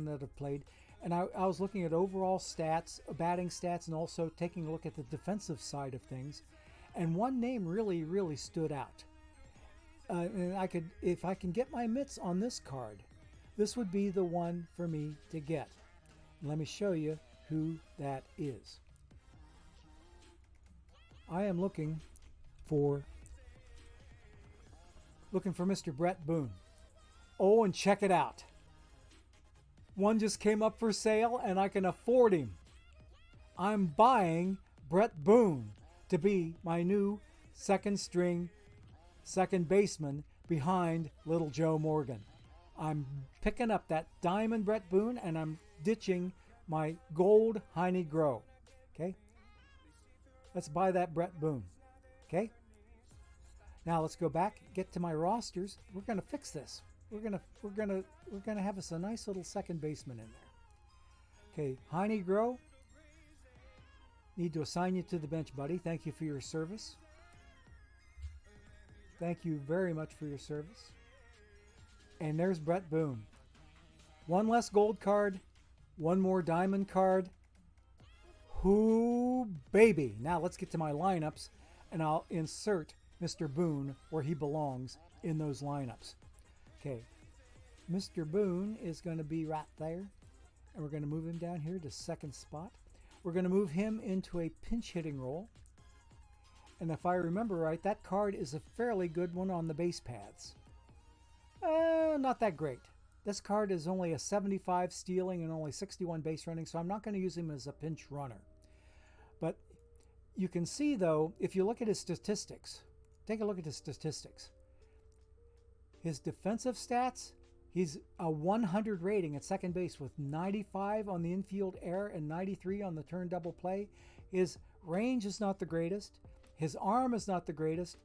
S1: that have played. And I was looking at overall stats, batting stats, and also taking a look at the defensive side of things. And one name really, really stood out. And if I can get my mitts on this card, this would be the one for me to get. Let me show you who that is. I am looking for Mr. Brett Boone. Oh, and check it out. One just came up for sale, and I can afford him. I'm buying Brett Boone to be my new second string second baseman behind Little Joe Morgan. I'm picking up that diamond Brett Boone, and I'm ditching my gold Heine Groh. Okay? Let's buy that Brett Boone. Okay? Now let's go back, get to my rosters. We're going to fix this. We're gonna have us a nice little second baseman in there. Okay, Heine Groh, Need to assign you to the bench, buddy. Thank you for your service. Thank you very much for your service. And there's Brett Boone. One less gold card, one more diamond card. Whoo, baby. Now let's get to my lineups, and I'll insert Mr. Boone where he belongs in those lineups. Okay, Mr. Boone is going to be right there, and we're going to move him down here to second spot. We're going to move him into a pinch hitting role. And if I remember right, that card is a fairly good one on the base paths. Not that great. This card is only a 75 stealing and only 61 base running, so I'm not going to use him as a pinch runner. But you can see, though, if you look at his statistics, take a look at his statistics. His defensive stats, he's a 100 rating at second base with 95 on the infield error and 93 on the turn double play. His range is not the greatest. His arm is not the greatest,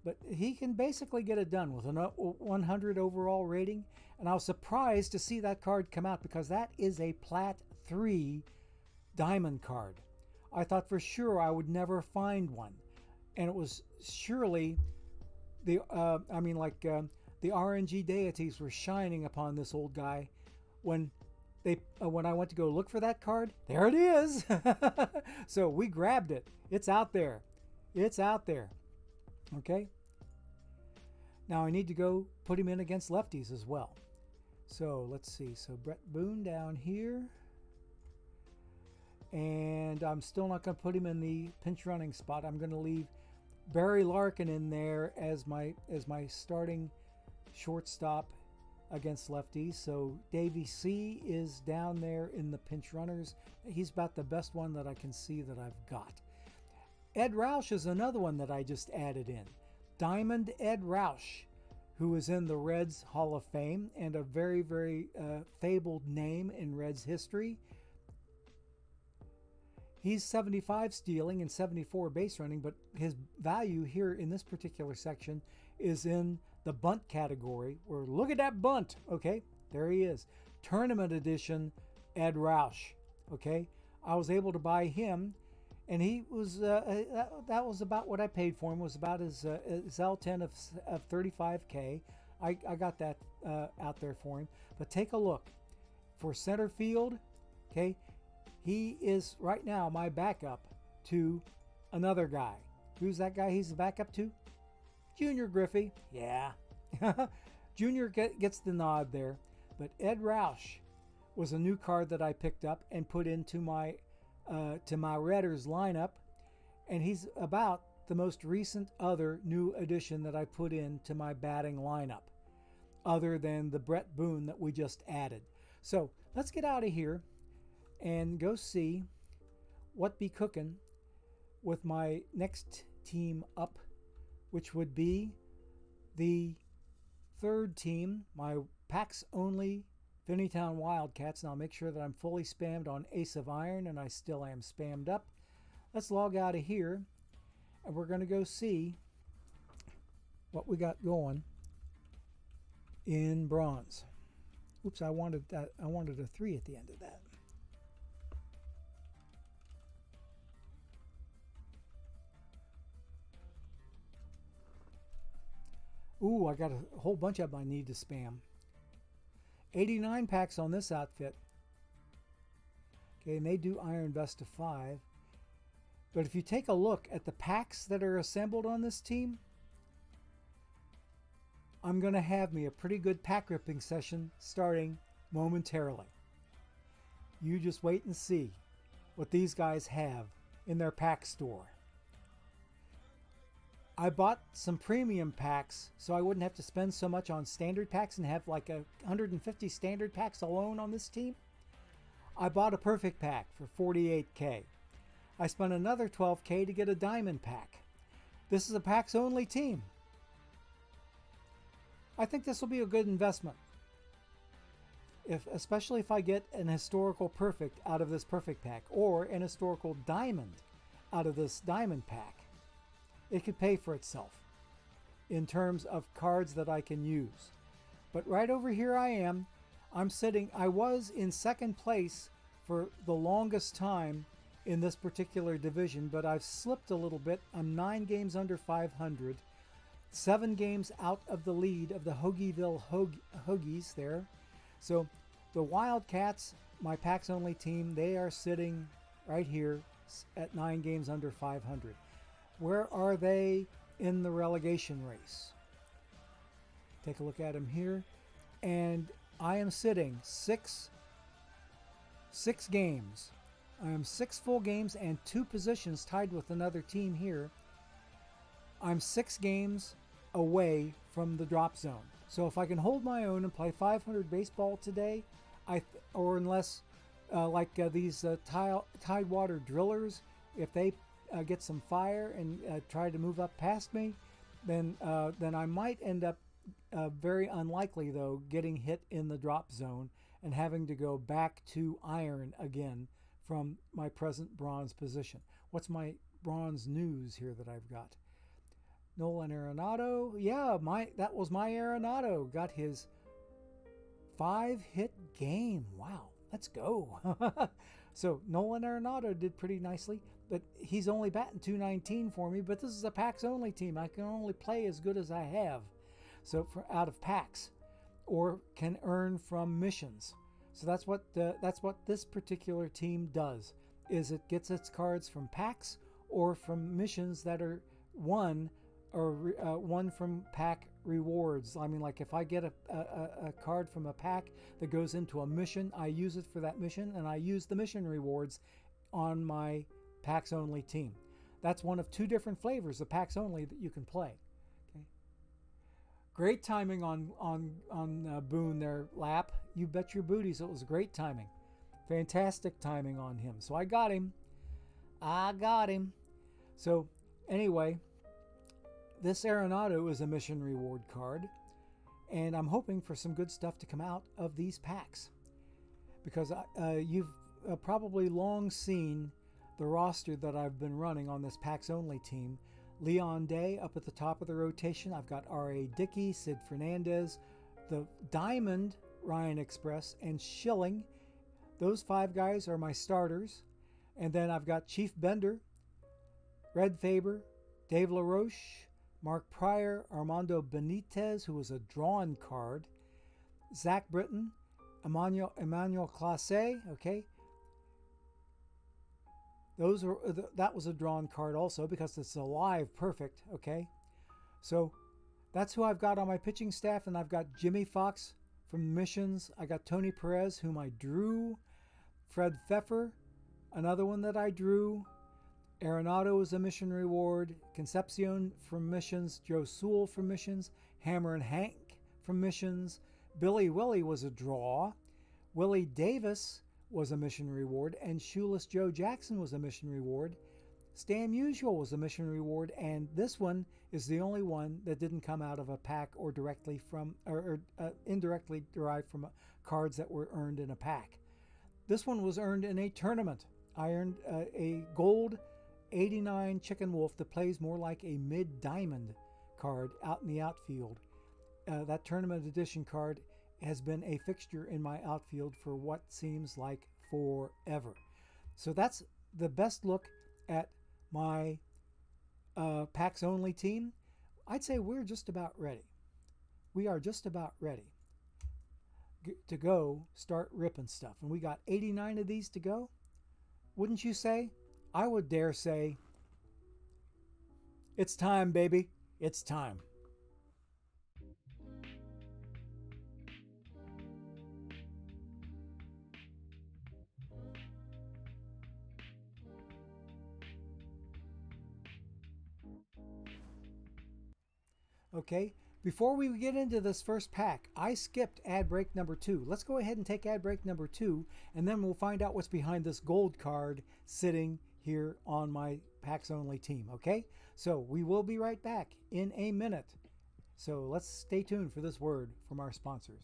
S1: but he can basically get it done with a 100 overall rating. And I was surprised to see that card come out because that is a Plat 3 diamond card. I thought for sure I would never find one. And it was surely the RNG deities were shining upon this old guy when I went to go look for that card. There it is. So we grabbed it. It's out there. It's out there. Okay. Now I need to go put him in against lefties as well. So let's see. So Brett Boone down here. And I'm still not going to put him in the pinch running spot. I'm going to leave Barry Larkin in there as my starting shortstop against lefties. So Davey C is down there in the pinch runners. He's about the best one that I can see that I've got. Ed Roush is another one that I just added in. Diamond Ed Roush, who is in the Reds Hall of Fame and a very, very fabled name in Reds history. He's 75 stealing and 74 base running, but his value here in this particular section is in the bunt category, where look at that bunt. Okay, there he is. Tournament edition Ed Roush. Okay, I was able to buy him, and he was that was about what I paid for him. Was about his L10 of 35K. I got that out there for him. But take a look for center field. Okay, he is right now my backup to another guy. Who's that guy? He's the backup to Junior Griffey. Yeah, Junior gets the nod there. But Ed Roush was a new card that I picked up and put into my Redders lineup, and he's about the most recent other new addition that I put into my batting lineup, other than the Brett Boone that we just added. So let's get out of here and go see what be cooking with my next team up, which would be the third team, my packs only Finneytown Wildcats. Now I'll make sure that I'm fully spammed on Ace of Iron, and I still am spammed up. Let's log out of here, and we're going to go see what we got going in bronze. Oops, I wanted that. I wanted a 3 at the end of that. Ooh, I got a whole bunch of them I need to spam. 89 packs on this outfit. Okay, and they do Iron Vest of 5. But if you take a look at the packs that are assembled on this team, I'm going to have me a pretty good pack ripping session starting momentarily. You just wait and see what these guys have in their pack store. I bought some premium packs so I wouldn't have to spend so much on standard packs and have like 150 standard packs alone on this team. I bought a perfect pack for 48K. I spent another 12K to get a diamond pack. This is a packs only team. I think this will be a good investment. Especially if I get an historical perfect out of this perfect pack or an historical diamond out of this diamond pack. It could pay for itself in terms of cards that I can use. But right over here I was in second place for the longest time in this particular division, but I've slipped a little bit. I'm 9 games under 500, 7 games out of the lead of the Hoagieville Hoagies there. So the Wildcats, my PAX only team, they are sitting right here at 9 games under 500. Where are they in the relegation race? Take a look at them here. And I am sitting six games. I am 6 full games and 2 positions tied with another team here. I'm 6 games away from the drop zone. So if I can hold my own and play 500 baseball today, or unless these Tidewater drillers, if they get some fire and try to move up past me, then I might end up very unlikely though getting hit in the drop zone and having to go back to iron again from my present bronze position. What's my bronze news here that I've got? Nolan Arenado, yeah, that was my Arenado. Got his 5-hit game. Wow, let's go. So Nolan Arenado did pretty nicely, but he's only batting .219 for me. But this is a PAX only team. I can only play as good as I have. So out of PAX, or can earn from missions. So that's what this particular team does. Is it gets its cards from PAX or from missions that are won from pack rewards. I mean, like if I get a card from a pack that goes into a mission, I use it for that mission, and I use the mission rewards on my PAX only team. That's one of 2 different flavors of PAX only that you can play. Okay. Great timing on Boone there, Lap. You bet your booties it was great timing. Fantastic timing on him. So I got him. So anyway, this Arenado is a mission reward card, and I'm hoping for some good stuff to come out of these packs, because you've probably long seen the roster that I've been running on this PAX only team. Leon Day up at the top of the rotation. I've got R.A. Dickey, Sid Fernandez, the Diamond, Ryan Express, and Schilling. Those 5 guys are my starters. And then I've got Chief Bender, Red Faber, Dave LaRoche, Mark Pryor, Armando Benitez, who was a drawn card, Zach Britton, Emmanuel Classe, okay? That was a drawn card also because it's a live perfect, okay? So that's who I've got on my pitching staff, and I've got Jimmy Fox from Missions. I got Tony Perez, whom I drew, Fred Pfeffer, another one that I drew, Arenado is a mission reward, Concepcion from Missions, Joe Sewell from Missions, Hammer and Hank from Missions, Billy Willie was a draw, Willie Davis was a mission reward, and Shoeless Joe Jackson was a mission reward. Stan Musial was a mission reward, and this one is the only one that didn't come out of a pack or directly from or indirectly derived from cards that were earned in a pack. This one was earned in a tournament. I earned a gold 89 Chicken Wolf that plays more like a mid-diamond card out in the outfield. That tournament edition card has been a fixture in my outfield for what seems like forever. So that's the best look at my PAX only team. I'd say we're just about ready. We are just about ready to go start ripping stuff. And we got 89 of these to go. Wouldn't you say? I would dare say it's time, baby. It's time. Okay, before we get into this first pack, I skipped ad break number 2. Let's go ahead and take ad break number 2, and then we'll find out what's behind this gold card sitting here on my PAX only team, okay? So we will be right back in a minute. So let's stay tuned for this word from our sponsors.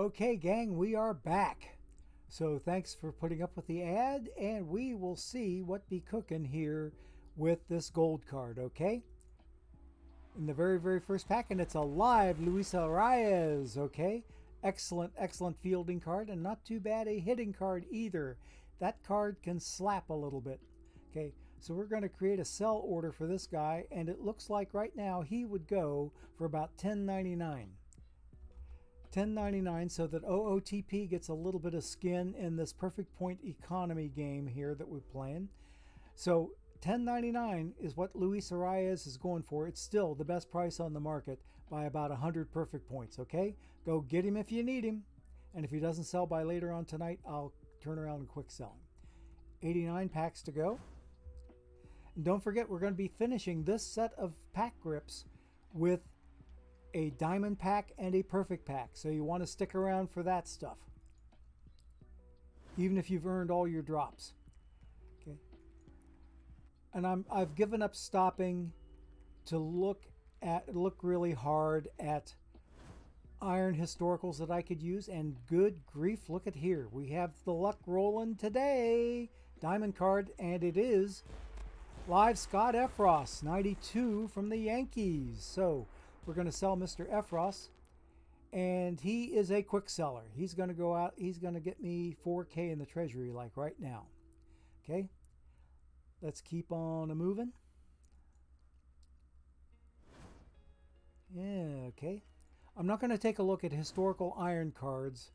S1: Okay, gang, we are back. So thanks for putting up with the ad, and we will see what be cooking here with this gold card, okay? In the very first pack, and it's a live Luis Arias, okay? Excellent fielding card, and not too bad a hitting card either. That card can slap a little bit, okay? So we're going to create a sell order for this guy, and it looks like right now he would go for about $10.99. $10.99, so that OOTP gets a little bit of skin in this perfect point economy game here that we're playing. So $10.99 is what Luis Arias is going for. It's still the best price on the market by about 100 perfect points, okay? Go get him if you need him. And if he doesn't sell by later on tonight, I'll turn around and quick sell him. 89 packs to go. And don't forget, we're going to be finishing this set of pack grips with a diamond pack and a perfect pack. So you want to stick around for that stuff, even if you've earned all your drops. Okay. And I've given up stopping to look really hard at iron historicals that I could use, and good grief, look at here. We have the luck rolling today. Diamond card, and it is live Scott Effross, 92 from the Yankees. So we're going to sell Mr. Effross, and he is a quick seller. He's going to go out. He's going to get me 4K in the treasury like right now. Okay, let's keep on moving. Yeah, okay. I'm not going to take a look at historical iron cards.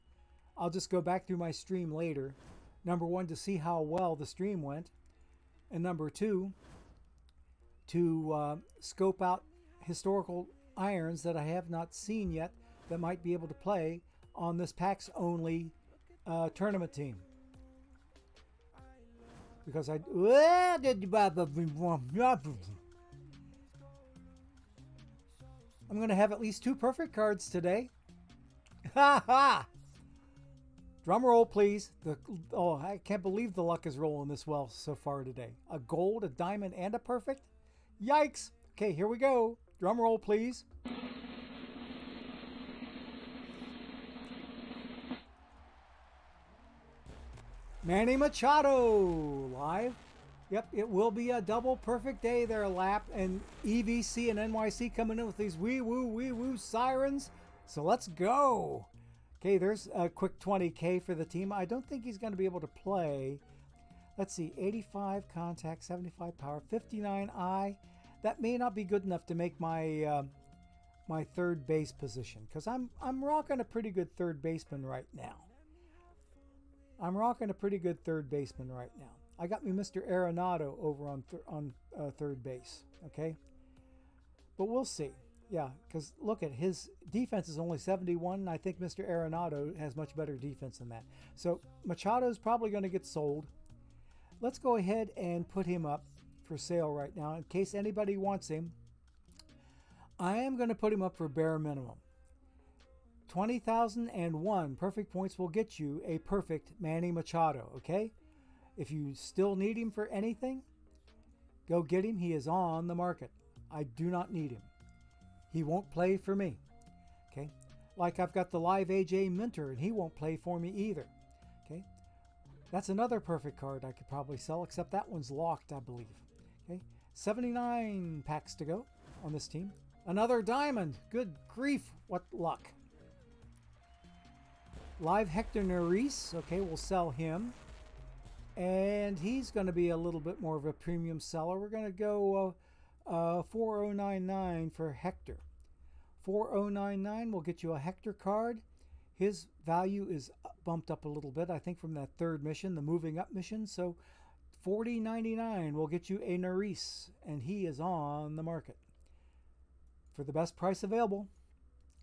S1: I'll just go back through my stream later. Number one, to see how well the stream went, and number two, to scope out historical irons that I have not seen yet that might be able to play on this packs only tournament team. Because I'm going to have at least 2 perfect cards today. Ha ha! Drum roll, please. Oh, I can't believe the luck is rolling this well so far today. A gold, a diamond, and a perfect? Yikes! Okay, here we go. Drum roll, please. Manny Machado live. Yep, it will be a double perfect day there, Lap, and EVC and NYC coming in with these wee woo sirens. So let's go. Okay, there's a quick 20K for the team. I don't think he's going to be able to play. Let's see, 85 contact, 75 power, 59 eye. That may not be good enough to make my my third base position, because I'm rocking a pretty good third baseman right now. I got me Mr. Arenado over on third base, okay? But we'll see. Yeah, because look at his defense is only 71, and I think Mr. Arenado has much better defense than that. So Machado's probably going to get sold. Let's go ahead and put him up for sale right now in case anybody wants him. I am going to put him up for bare minimum. 20,001 perfect points will get you a perfect Manny Machado, okay? If you still need him for anything, go get him. He is on the market. I do not need him. He won't play for me, okay? Like I've got the live AJ Minter, and he won't play for me either, okay? That's another perfect card I could probably sell, except that one's locked, I believe, okay? 79 packs to go on this team. Another diamond. Good grief, what luck. Live Hector Neris, okay, we'll sell him. And he's going to be a little bit more of a premium seller. We're going to go 4099 for Hector. 4099 will get you a Hector card. His value is bumped up a little bit, I think, from that third mission, the moving up mission. So 4099 will get you a Neris, and he is on the market for the best price available.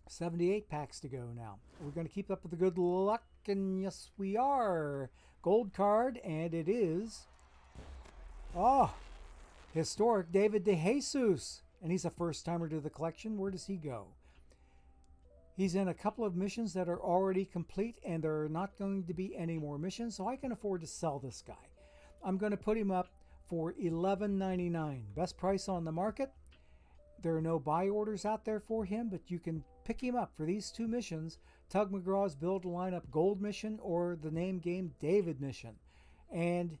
S1: 78 packs to go now. We're going to keep up with the good luck, and yes, we are. Gold card, and it is historic David DeJesus, and he's a first-timer to the collection. Where does he go? He's in a couple of missions that are already complete, and there are not going to be any more missions, so I can afford to sell this guy. I'm going to put him up for $11.99. Best price on the market. There are no buy orders out there for him, but you can pick him up for these 2 missions Tug McGraw's Build a Lineup Gold mission or the name game David mission. And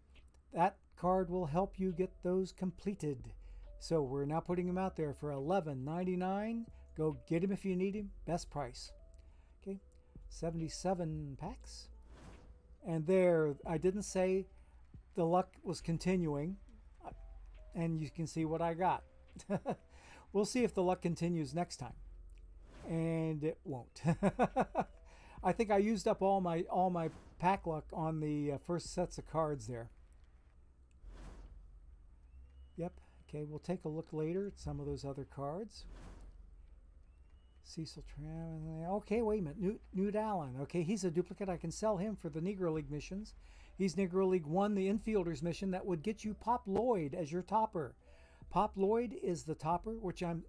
S1: that card will help you get those completed. So we're now putting them out there for $11.99. Go get him if you need him. Best price. Okay, 77 packs. And there, I didn't say the luck was continuing. And you can see what I got. We'll see if the luck continues next time. And it won't. I think I used up all my pack luck on the first sets of cards there. Yep. Okay, we'll take a look later at some of those other cards. Cecil Tram. Okay, wait a minute. Newt Allen. Okay, he's a duplicate. I can sell him for the Negro League missions. He's Negro League 1, the infielders mission that would get you Pop Lloyd as your topper. Pop Lloyd is the topper,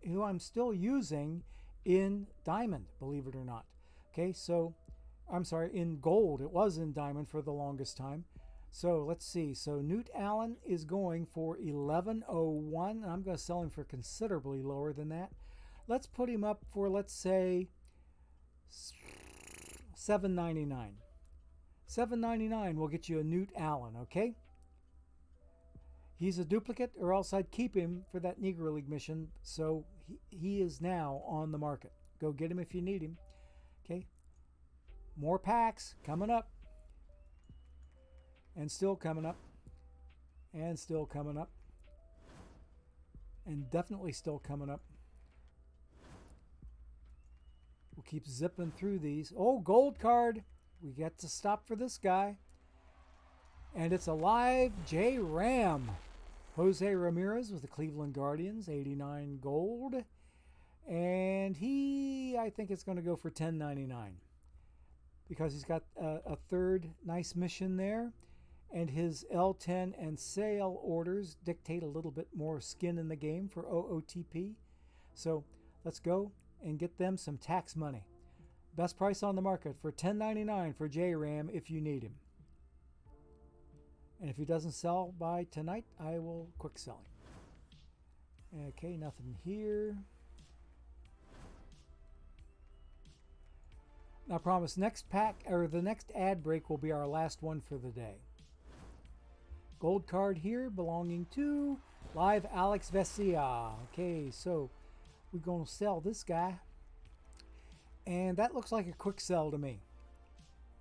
S1: who I'm still using in Diamond, believe it or not. Okay, so I'm sorry, in Gold. It was in Diamond for the longest time. So let's see. So Newt Allen is going for $11.01, and I'm going to sell him for considerably lower than that. Let's put him up for, let's say, $7.99. $7.99 will get you a Newt Allen, okay? He's a duplicate, or else I'd keep him for that Negro League mission. So he is now on the market. Go get him if you need him. Okay. More packs coming up. And still coming up. And still coming up. And definitely still coming up. We'll keep zipping through these. Oh, gold card. We get to stop for this guy. And it's a live J. Ram. Jose Ramirez with the Cleveland Guardians, 89 gold. And I think it's going to go for $10.99. Because he's got a third nice mission there. And his L10 and sale orders dictate a little bit more skin in the game for OOTP. So let's go and get them some tax money. Best price on the market for $10.99 for J-Ram if you need him. And if he doesn't sell by tonight, I will quick sell him. Okay, nothing here. Now, I promise next pack, or the next ad break will be our last one for the day. Gold card here belonging to Live Alex Vesia. Okay, so we're going to sell this guy. And that looks like a quick sell to me.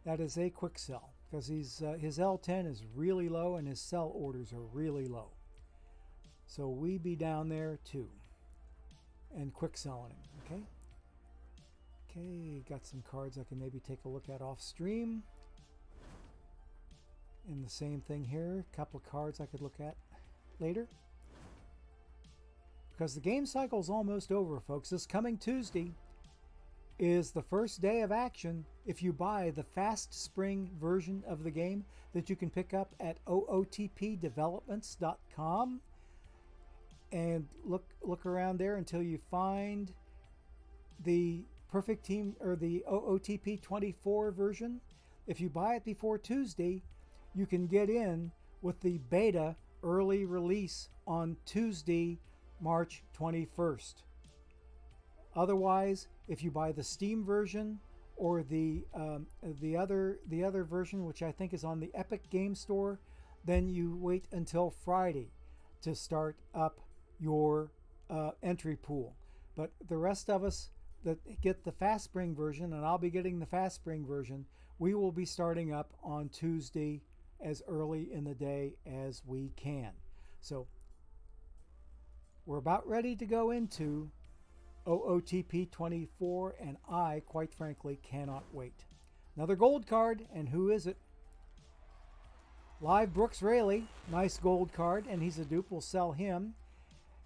S1: That is a quick sell. Because his L10 is really low and his sell orders are really low. So we be down there too. And quick selling him, okay? Okay, got some cards I can maybe take a look at off stream. And the same thing here, a couple of cards I could look at later. Because the game cycle is almost over, folks. This coming Tuesday is the first day of action if you buy the Fast Spring version of the game that you can pick up at ootpdevelopments.com, and look around there until you find the Perfect Team or the OOTP 24 version. If you buy it before Tuesday, you can get in with the beta early release on Tuesday, March 21st. Otherwise, if you buy the Steam version or the other version, which I think is on the Epic Game Store, then you wait until Friday to start up your entry pool. But the rest of us that get the Fast Spring version, and I'll be getting the Fast Spring version, we will be starting up on Tuesday as early in the day as we can. So we're about ready to go into OOTP 24, and I, quite frankly, cannot wait. Another gold card, and who is it? Live Brooks Raley, nice gold card, and he's a dupe. We'll sell him,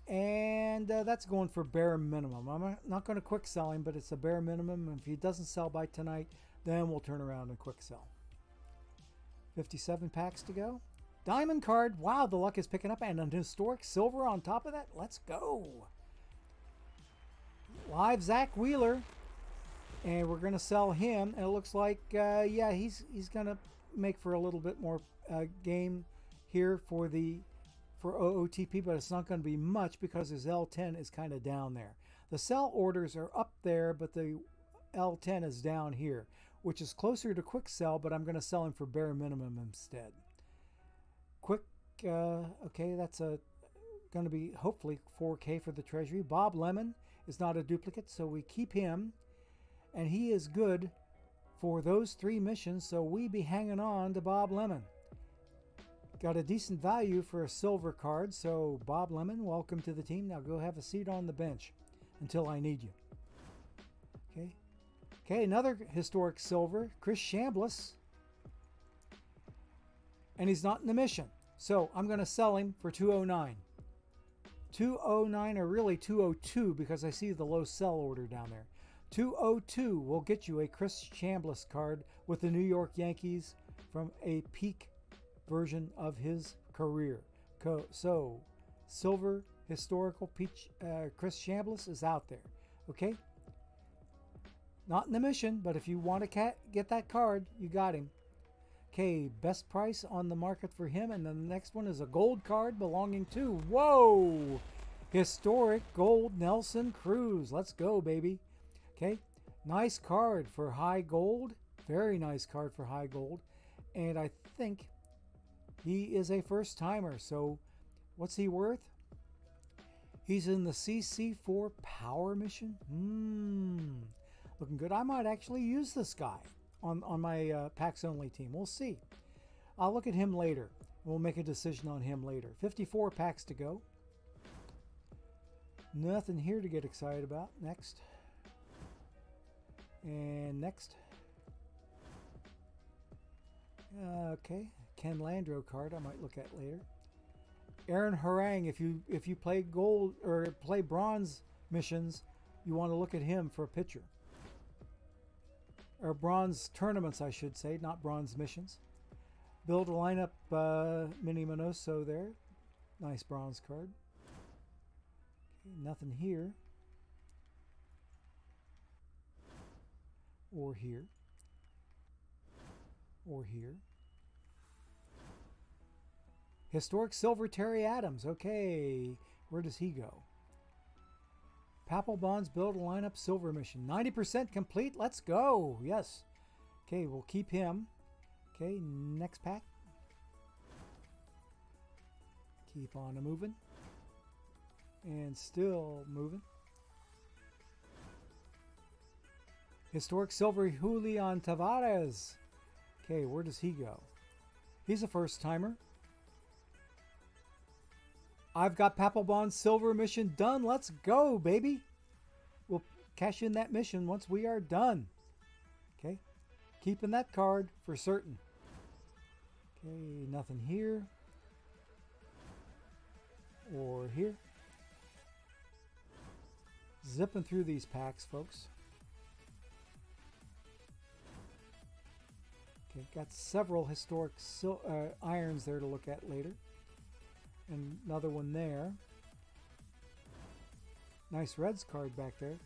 S1: and that's going for bare minimum. I'm not going to quick sell him, but it's a bare minimum. If he doesn't sell by tonight, then we'll turn around and quick sell. 57 packs to go. Diamond card. Wow, the luck is picking up, and an historic silver on top of that. Let's go. Live Zach Wheeler, and we're going to sell him, and it looks like yeah, he's going to make for a little bit more game here for OOTP, but it's not going to be much because his L10 is kind of down there. The sell orders are up there, but the L10 is down here, which is closer to quick sell, but I'm going to sell him for bare minimum instead. Quick, okay, that's going to be hopefully 4K for the treasury. Bob Lemon is not a duplicate, so we keep him, and he is good for those 3 missions, so we be hanging on to Bob Lemon. Got a decent value for a silver card, so Bob Lemon, welcome to the team. Now go have a seat on the bench until I need you. Okay. Okay, another historic silver, Chris Chambliss. And he's not in the mission. So I'm going to sell him for 209. 209 or really 202 because I see the low sell order down there. 202 will get you a Chris Chambliss card with the New York Yankees from a peak version of his career. So silver historical Chris Chambliss is out there. Okay? Not in the mission, but if you want to get that card, you got him. Okay, best price on the market for him. And then the next one is a gold card belonging to, whoa, historic gold Nelson Cruz. Let's go, baby. Okay, nice card for high gold. Very nice card for high gold. And I think he is a first timer. So what's he worth? He's in the CC4 power mission. Looking good. I might actually use this guy on my packs only team. We'll see. I'll look at him later. We'll make a decision on him later. 54 packs to go. Nothing here to get excited about. Next. And next. Okay. Ken Landreau card I might look at later. Aaron Harang, if you play gold or play bronze missions, you want to look at him for a pitcher. Or bronze tournaments, I should say, not bronze missions. Build a lineup, Mini Minoso there. Nice bronze card. Okay, nothing here. Or here. Or here. Historic silver Terry Adams. Okay, where does he go? Papelbon's build a lineup silver mission. 90% complete. Let's go. Yes. Okay, we'll keep him. Okay, next pack. Keep on moving. And still moving. Historic silver Julian Tavares. Okay, where does he go? He's a first timer. I've got Papelbon's silver mission done. Let's go, baby. We'll cash in that mission once we are done. Okay. Keeping that card for certain. Okay, nothing here. Or here. Zipping through these packs, folks. Okay, got several historic irons there to look at later. And another one there. Nice Reds card back there.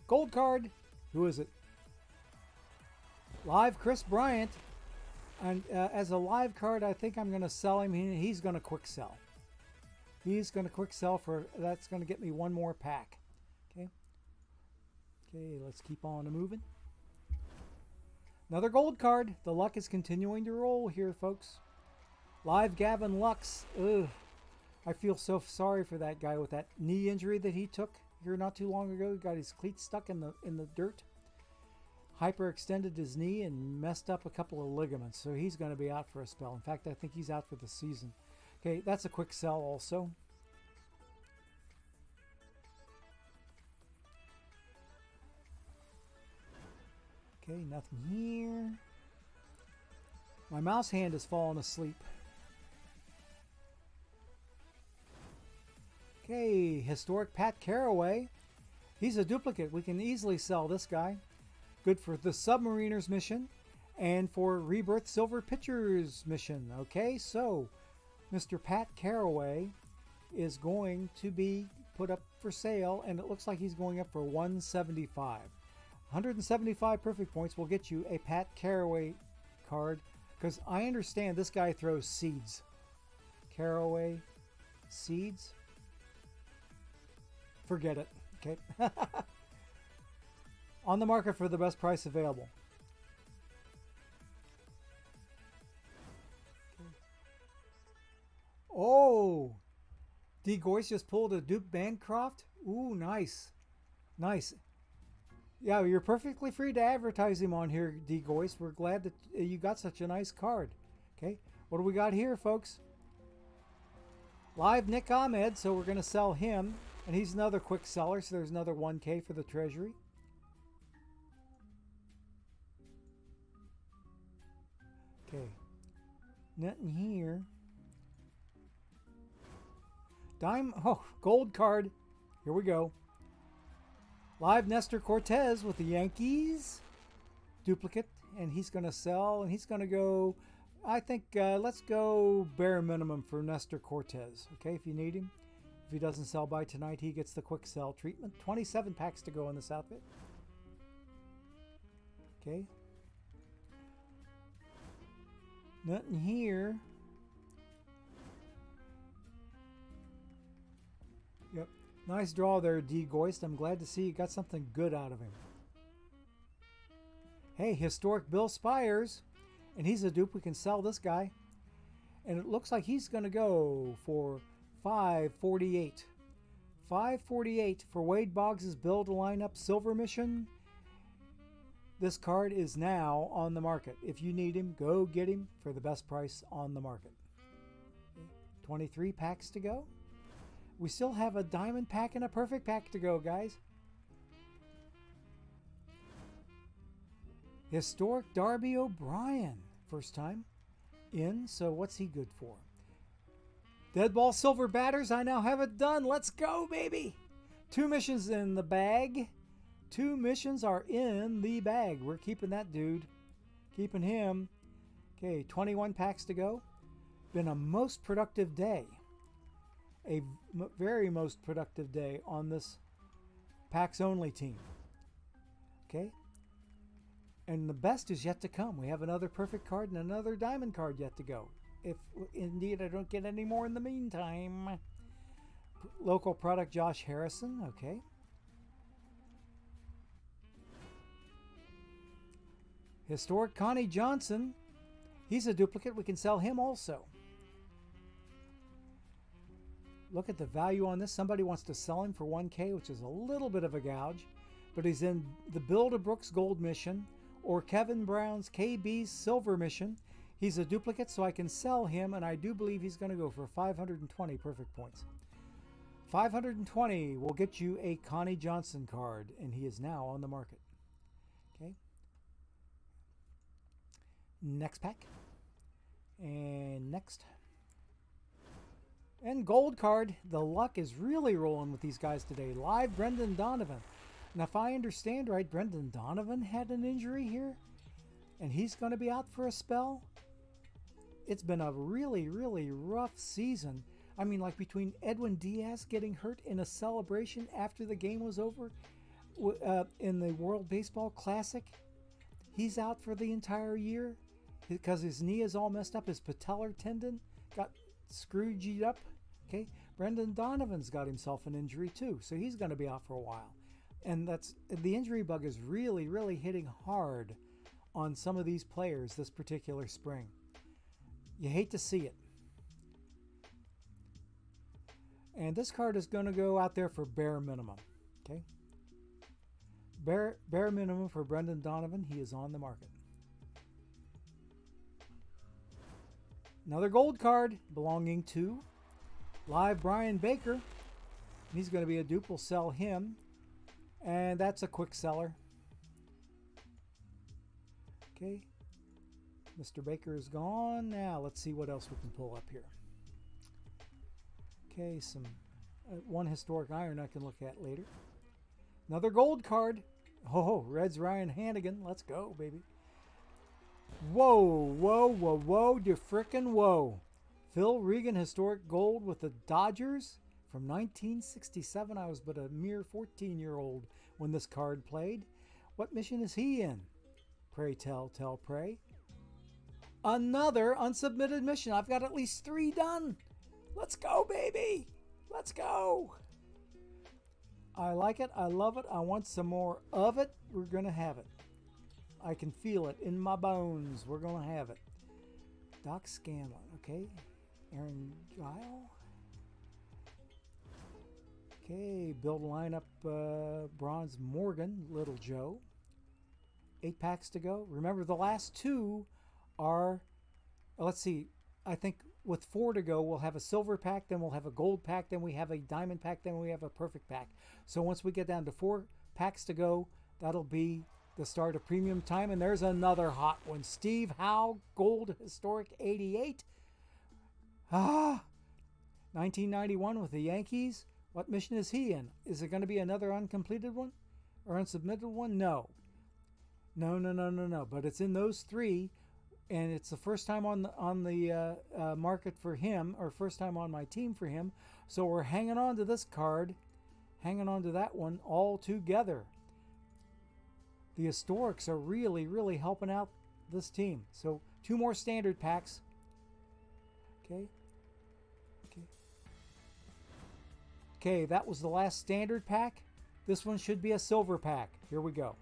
S1: Gold card. Who is it? Live Chris Bryant. And as a live card, I think I'm going to sell him. He's going to quick sell. He's going to quick sell for, that's going to get me one more pack. Okay. Okay, let's keep on moving. Another gold card. The luck is continuing to roll here, folks. Live Gavin Lux. Ugh. I feel so sorry for that guy with that knee injury that he took here not too long ago. He got his cleats stuck in the dirt. Hyperextended his knee and messed up a couple of ligaments. So he's going to be out for a spell. In fact, I think he's out for the season. Okay, that's a quick sell also. Okay, nothing here. My mouse hand has fallen asleep. Okay, historic Pat Carraway. He's a duplicate. We can easily sell this guy. Good for the Submariners mission and for Rebirth Silver Pitchers mission. Okay, so Mr. Pat Carraway is going to be put up for sale, and it looks like he's going up for 175. 175 perfect points will get you a Pat Carraway card, because I understand this guy throws seeds. Carraway seeds. Forget it. Okay. On the market for the best price available. Oh, D. Goyce just pulled a Duke Bancroft. Ooh, nice. Nice. Yeah, you're perfectly free to advertise him on here, D. Goyce. We're glad that you got such a nice card. Okay, what do we got here, folks? Live Nick Ahmed, so we're going to sell him. And he's another quick seller, so there's another 1K for the treasury. Okay, nothing here. Gold card. Here we go. Live Nestor Cortez with the Yankees. Duplicate, and he's going to sell, and he's going to go, I think, let's go bare minimum for Nestor Cortez, okay, if you need him. If he doesn't sell by tonight, he gets the quick sell treatment. 27 packs to go in this outfit. Okay. Nothing here. Yep. Nice draw there, D. Goyce. I'm glad to see you got something good out of him. Hey, historic Bill Spires. And he's a dupe. We can sell this guy. And it looks like he's going to go for $548. $548 for Wade Boggs' build a lineup silver mission. This card is now on the market. If you need him, go get him for the best price on the market. 23 packs to go. We still have a diamond pack and a perfect pack to go, guys. Historic Darby O'Brien. First time in, so what's he good for? Dead ball silver batters. I now have it done. Let's go, baby. 2 missions in the bag. 2 missions are in the bag. We're keeping that dude. Keeping him. Okay, 21 packs to go. Been a most productive day. A very most productive day on this packs only team. Okay. And the best is yet to come. We have another perfect card and another diamond card yet to go. If indeed I don't get any more in the meantime. Local product Josh Harrison. Okay. Historic Connie Johnson. He's a duplicate. We can sell him also. Look at the value on this. Somebody wants to sell him for 1K, which is a little bit of a gouge. But he's in the Build-A-Brooks Gold Mission or Kevin Brown's KB's Silver Mission. He's a duplicate, so I can sell him, and I do believe he's going to go for 520 perfect points. 520 will get you a Connie Johnson card, and he is now on the market. Okay. Next pack. And next. And gold card. The luck is really rolling with these guys today. Live Brendan Donovan. Now, if I understand right, Brendan Donovan had an injury here, and he's going to be out for a spell. It's been a really, really rough season. I mean, like between Edwin Diaz getting hurt in a celebration after the game was over in the World Baseball Classic, he's out for the entire year because his knee is all messed up. His patellar tendon got scrooged up. Okay, Brendan Donovan's got himself an injury too, so he's going to be out for a while. And that's the injury bug is really, really hitting hard on some of these players this particular spring. You hate to see it. And this card is going to go out there for bare minimum. Okay, bare minimum for Brendan Donovan. He is on the market. Another gold card belonging to Live Brian Baker. He's going to be a dupe. We'll sell him. And that's a quick seller. Okay. Mr. Baker is gone. Now let's see what else we can pull up here. Okay, some one historic iron I can look at later. Another gold card. Oh, Reds Ryan Hannigan. Let's go, baby. Whoa, whoa, whoa, whoa, de frickin' whoa. Phil Regan historic gold with the Dodgers from 1967. I was but a mere 14-year-old when this card played. What mission is he in? Pray tell, pray. Another unsubmitted mission. I've got at least 3 done. Let's go, baby. Let's go. I like it. I love it. I want some more of it. We're going to have it. I can feel it in my bones. We're going to have it. Doc Scanlon, okay. Aaron Guile. Okay, build a lineup. Bronze Morgan, Little Joe. 8 packs to go. Remember, the last 2 are, let's see, I think with 4 to go, we'll have a silver pack, then we'll have a gold pack, then we have a diamond pack, then we have a perfect pack. So once we get down to 4 packs to go, that'll be the start of premium time. And there's another hot one. Steve Howe, Gold Historic 88. 1991 with the Yankees. What mission is he in? Is it going to be another uncompleted one or unsubmitted one? No. No. But it's in those 3, and it's the first time on the market for him, or first time on my team for him. So we're hanging on to this card, hanging on to that one all together. The Historics are really, really helping out this team. So 2 more standard packs. Okay, that was the last standard pack. This one should be a silver pack. Here we go.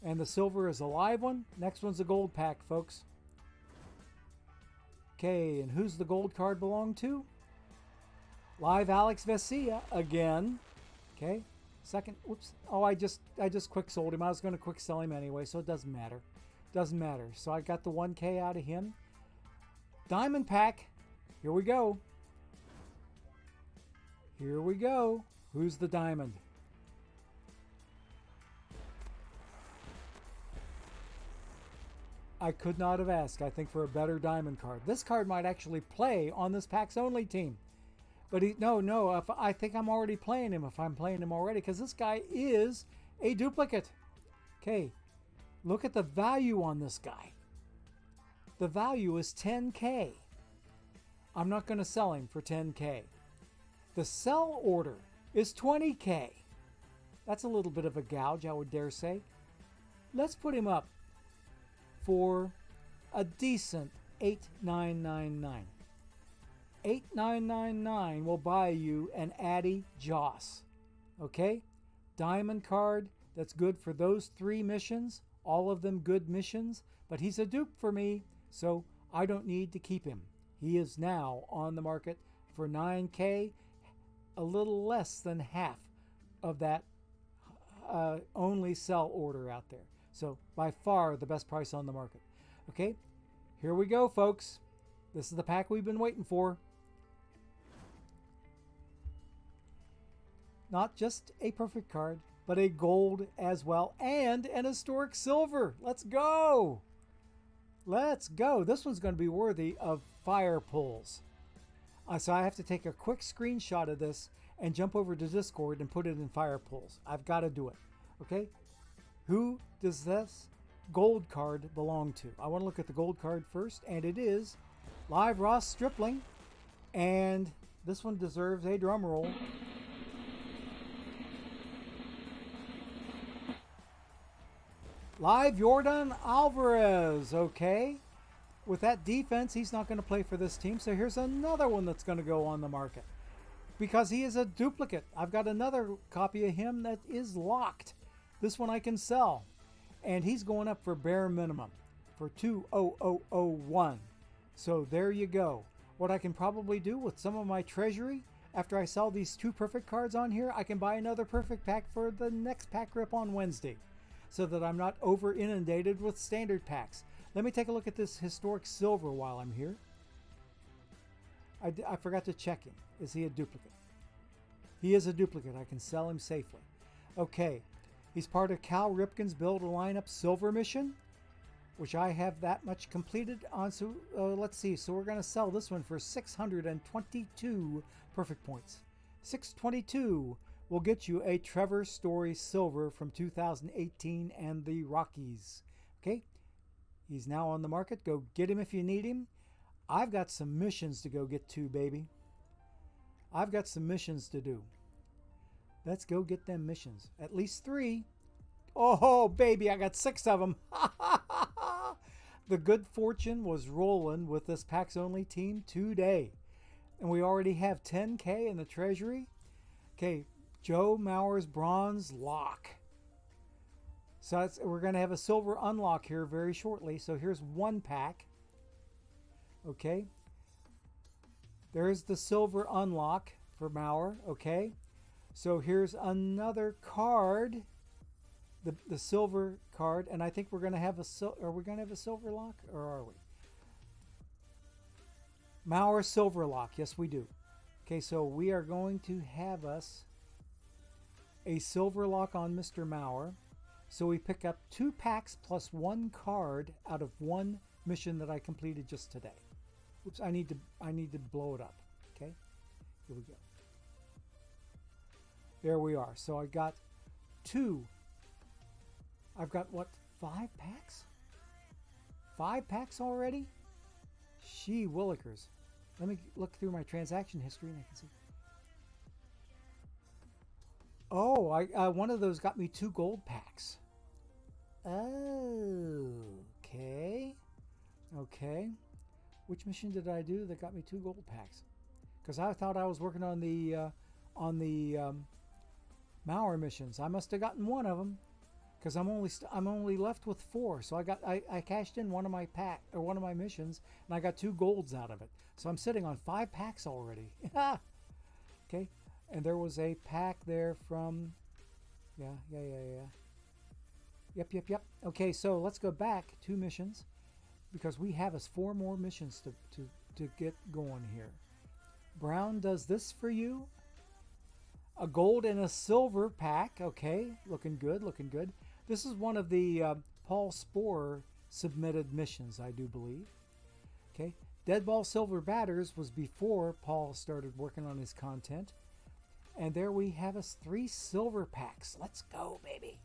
S1: And the silver is a live one. Next one's a gold pack, folks. Okay, and who's the gold card belong to? Live Alex Vesia again. Okay, second. Whoops. Oh, I just quick sold him. I was going to quick sell him anyway, so it doesn't matter. Doesn't matter. So I got the 1K out of him. Diamond pack. Here we go. Here we go. Who's the diamond? I could not have asked, I think, for a better diamond card. This card might actually play on this packs only team. But I think I'm already playing him if I'm playing him already, because this guy is a duplicate. Okay, look at the value on this guy. The value is 10K. I'm not going to sell him for 10K. The sell order is 20K. That's a little bit of a gouge, I would dare say. Let's put him up for a decent $8,999. $8,999 will buy you an Addy Joss. Okay? Diamond card that's good for those 3 missions. All of them good missions. But he's a dupe for me, so I don't need to keep him. He is now on the market for 9K, a little less than half of that only sell order out there. So by far the best price on the market. Okay, here we go, folks. This is the pack we've been waiting for. Not just a perfect card, but a gold as well, and an historic silver. Let's go. Let's go. This one's going to be worthy of fire pulls. So I have to take a quick screenshot of this and jump over to Discord and put it in fire pulls. I've got to do it. Okay? Who does this gold card belong to? I want to look at the gold card first, and it is Live Ross Stripling. And this one deserves a drum roll. Live Jordan Alvarez. Okay. With that defense, he's not going to play for this team. So here's another one that's going to go on the market because he is a duplicate. I've got another copy of him that is locked. This one I can sell. And he's going up for bare minimum for 20001. So there you go. What I can probably do with some of my treasury, after I sell these 2 perfect cards on here, I can buy another perfect pack for the next pack rip on Wednesday so that I'm not over inundated with standard packs. Let me take a look at this historic silver while I'm here. I forgot to check him. Is he a duplicate? He is a duplicate. I can sell him safely. Okay. He's part of Cal Ripken's Build a Lineup Silver mission, which I have that much completed on. So let's see. So we're going to sell this one for 622 perfect points. 622 will get you a Trevor Story Silver from 2018 and the Rockies. Okay. He's now on the market. Go get him if you need him. I've got some missions to go get to, baby. I've got some missions to do. Let's go get them missions. At least 3. Oh, baby, I got 6 of them. The good fortune was rolling with this packs only team today. And we already have 10K in the treasury. Okay, Joe Mauer's bronze lock. So we're going to have a silver unlock here very shortly. So here's one pack. Okay. There's the silver unlock for Mauer. Okay. So here's another card. The silver card. And I think we're going to have are we going to have a silver lock? Or are we? Mauer silver lock. Yes, we do. Okay, so we are going to have us a silver lock on Mr. Mauer. So we pick up 2 packs plus 1 card out of 1 mission that I completed just today. Oops, I need to blow it up. Okay, here we go. There we are. So I got 2. I've got what, 5 packs? 5 packs already? She willikers. Let me look through my transaction history and I can see. Oh, one of those got me 2 gold packs. Oh, okay. Okay. Which mission did I do that got me 2 gold packs? Because I thought I was working on the Mauer missions. I must have gotten one of them. Because I'm only left with 4, so I cashed in one of my missions, and I got 2 golds out of it. So I'm sitting on 5 packs already. Okay, and there was a pack there from, yeah. Yep. Okay, so let's go back 2 missions, because we have us 4 more missions to get going here. Brown does this for you. A gold and a silver pack. Okay, looking good, looking good. This is one of the Paul Sporer submitted missions, I do believe. Okay, Deadball Silver Batters was before Paul started working on his content. And there we have us 3 silver packs. Let's go, baby.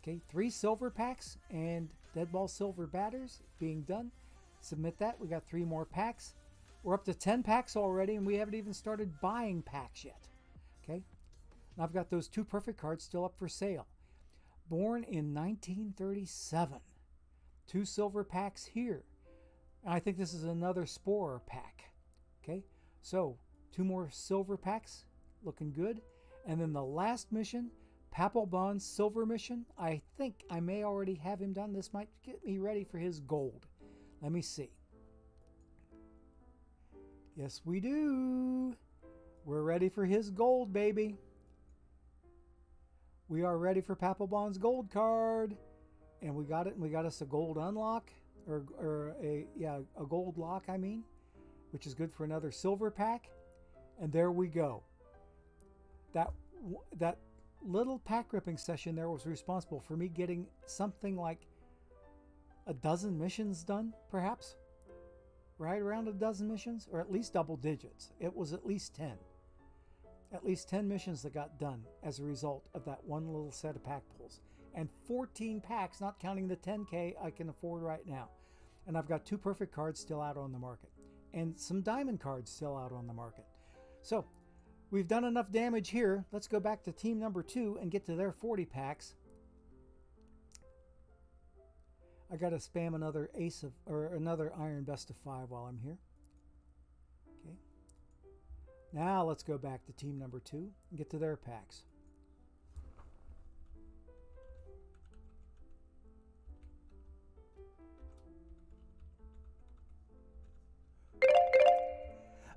S1: Okay, 3 silver packs and Deadball Silver Batters being done. Submit that. We got 3 more packs. We're up to 10 packs already, and we haven't even started buying packs yet. Okay, and I've got those 2 perfect cards still up for sale. Born in 1937. 2 silver packs here. And I think this is another Sporer pack. Okay, so 2 more silver packs. Looking good. And then the last mission, Papelbon's silver mission. I think I may already have him done. This might get me ready for his gold. Let me see. Yes, we do. We're ready for his gold, baby. We are ready for Papelbon's gold card, and we got it. And we got us a gold unlock, or a gold lock. I mean, which is good for another silver pack. And there we go. That little pack ripping session there was responsible for me getting something like a dozen missions done, perhaps. Right around a dozen missions, or at least double digits. It was at least 10. At least 10 missions that got done as a result of that one little set of pack pulls. And 14 packs, not counting the 10K I can afford right now. And I've got 2 perfect cards still out on the market. And some diamond cards still out on the market. So, we've done enough damage here. Let's go back to team number 2 and get to their 40 packs. I got to spam another another Iron Best of 5 while I'm here. Okay. Now let's go back to team number 2 and get to their packs.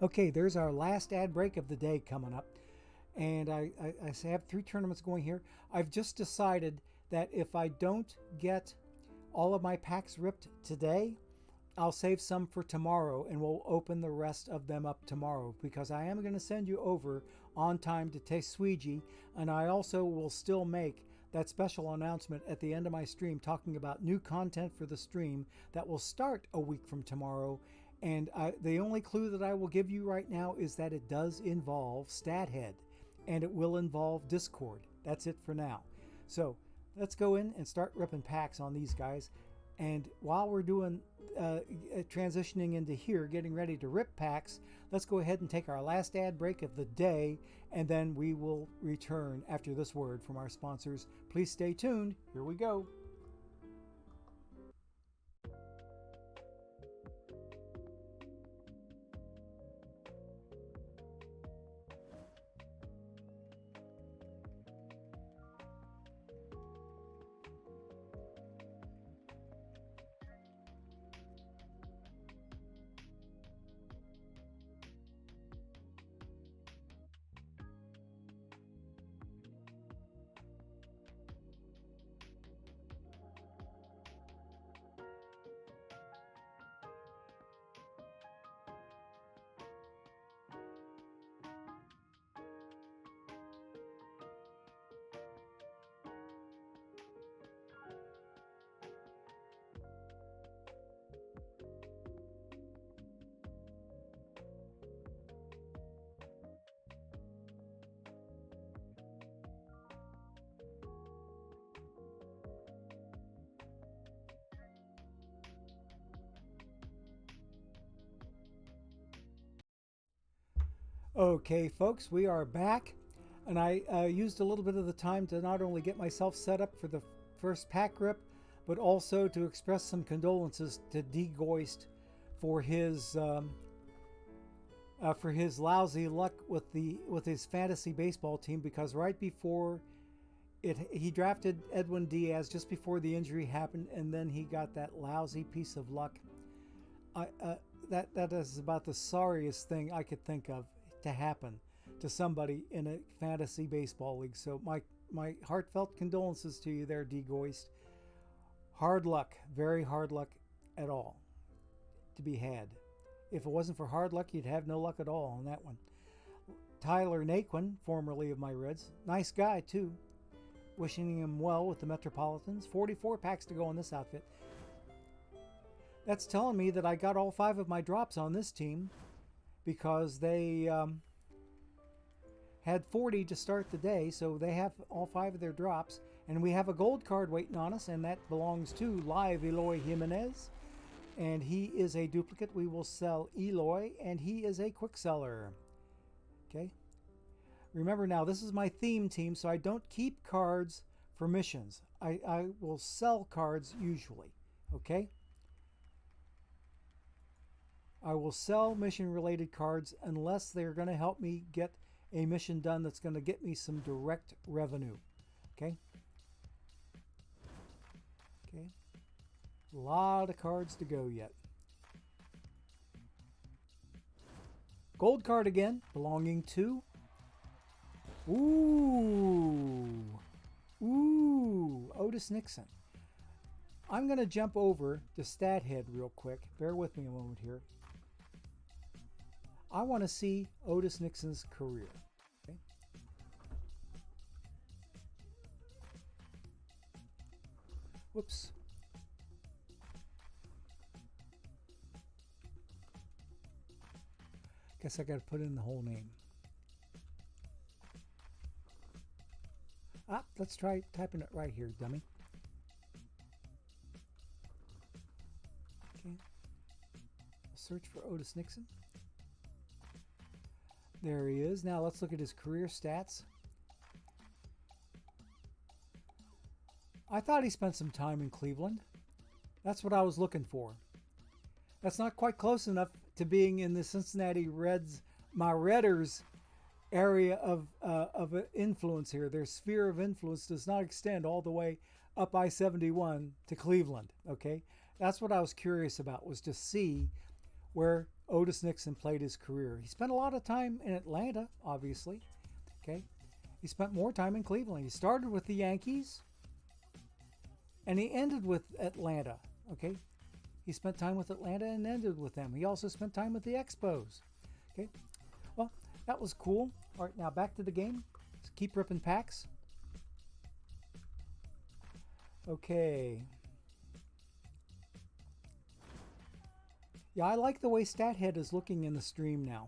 S1: Okay, there's our last ad break of the day coming up. And I have 3 tournaments going here. I've just decided that if I don't get all of my packs ripped today, I'll save some for tomorrow, and we'll open the rest of them up tomorrow, because I am going to send you over on time to Tesuiji, and I also will still make that special announcement at the end of my stream talking about new content for the stream that will start a week from tomorrow. And the only clue that I will give you right now is that it does involve StatHead, and it will involve Discord. That's it for now. So let's go in and start ripping packs on these guys. And while we're doing transitioning into here, getting ready to rip packs, let's go ahead and take our last ad break of the day, and then we will return after this word from our sponsors. Please stay tuned. Here we go. Okay, folks, we are back, and I used a little bit of the time to not only get myself set up for the first pack rip, but also to express some condolences to D. Goist for his lousy luck with his fantasy baseball team, because right before he drafted Edwin Diaz just before the injury happened, and then he got that lousy piece of luck. That is about the sorriest thing I could think of to happen to somebody in a fantasy baseball league. So my heartfelt condolences to you there, D. Goist. Hard luck, very hard luck at all to be had. If it wasn't for hard luck, you'd have no luck at all on that one. Tyler Naquin, formerly of my Reds, nice guy too. Wishing him well with the Metropolitans. 44 packs to go on this outfit. That's telling me that I got all 5 of my drops on this team, because they had 40 to start the day, so they have all 5 of their drops. And we have a gold card waiting on us, and that belongs to Live Eloy Jimenez. And he is a duplicate. We will sell Eloy, and he is a quick seller. Okay. Remember now, this is my theme team, so I don't keep cards for missions. I will sell cards usually. Okay. I will sell mission-related cards unless they're going to help me get a mission done that's going to get me some direct revenue. Okay? Okay. A lot of cards to go yet. Gold card again, belonging to... Otis Nixon. I'm going to jump over to StatHead real quick. Bear with me a moment here. I want to see Otis Nixon's career. Okay. Whoops. Guess I got to put in the whole name. Let's try typing it right here, dummy. Okay. Search for Otis Nixon. There he is. Now let's look at his career stats. I thought he spent some time in Cleveland. That's what I was looking for. That's not quite close enough to being in the Cincinnati Reds, my Redders area of influence here. Their sphere of influence does not extend all the way up I-71 to Cleveland. Okay, that's what I was curious about, was to see where Otis Nixon played his career. He spent a lot of time in Atlanta, obviously. Okay, he spent more time in Cleveland. He started with the Yankees, and he ended with Atlanta. Okay, he spent time with Atlanta and ended with them. He also spent time with the Expos. Okay, well, that was cool. All right, now back to the game. Let's keep ripping packs. Okay. Yeah, I like the way StatHead is looking in the stream now.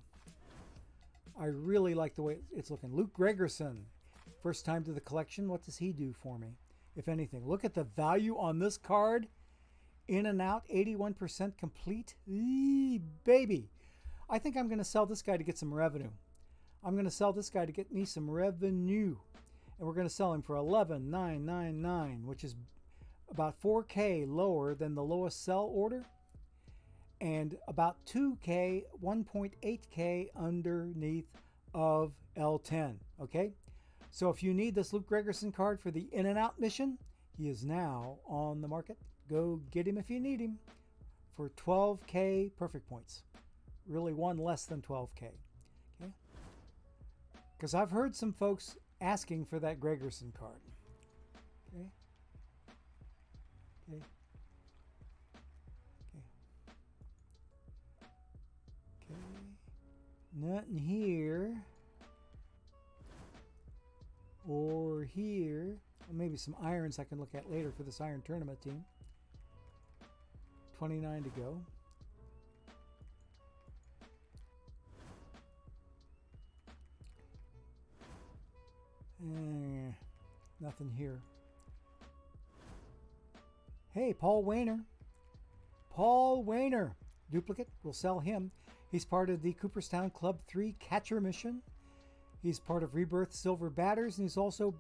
S1: I really like the way it's looking. Luke Gregerson, first time to the collection. What does he do for me, if anything? Look at the value on this card. In and out, 81% complete. Eee, baby. I think I'm going to sell this guy to get some revenue. I'm going to sell this guy to get me some revenue. And we're going to sell him for $11,999, which is about $4K lower than the lowest sell order, and about 2K, 1.8K underneath of L10. Okay? So if you need this Luke Gregerson card for the in and out mission, he is now on the market. Go get him if you need him for 12K perfect points. Really one less than 12K. Okay? Because I've heard some folks asking for that Gregerson card. Okay? Okay. Okay. Nothing here. Or here. Well, maybe some irons I can look at later for this iron tournament team. 29 to go. Nothing here. Hey, Paul Wainer. Paul Wainer. Duplicate. We'll sell him. He's part of the Cooperstown Club 3 catcher mission. He's part of Rebirth Silver Batters, and he's also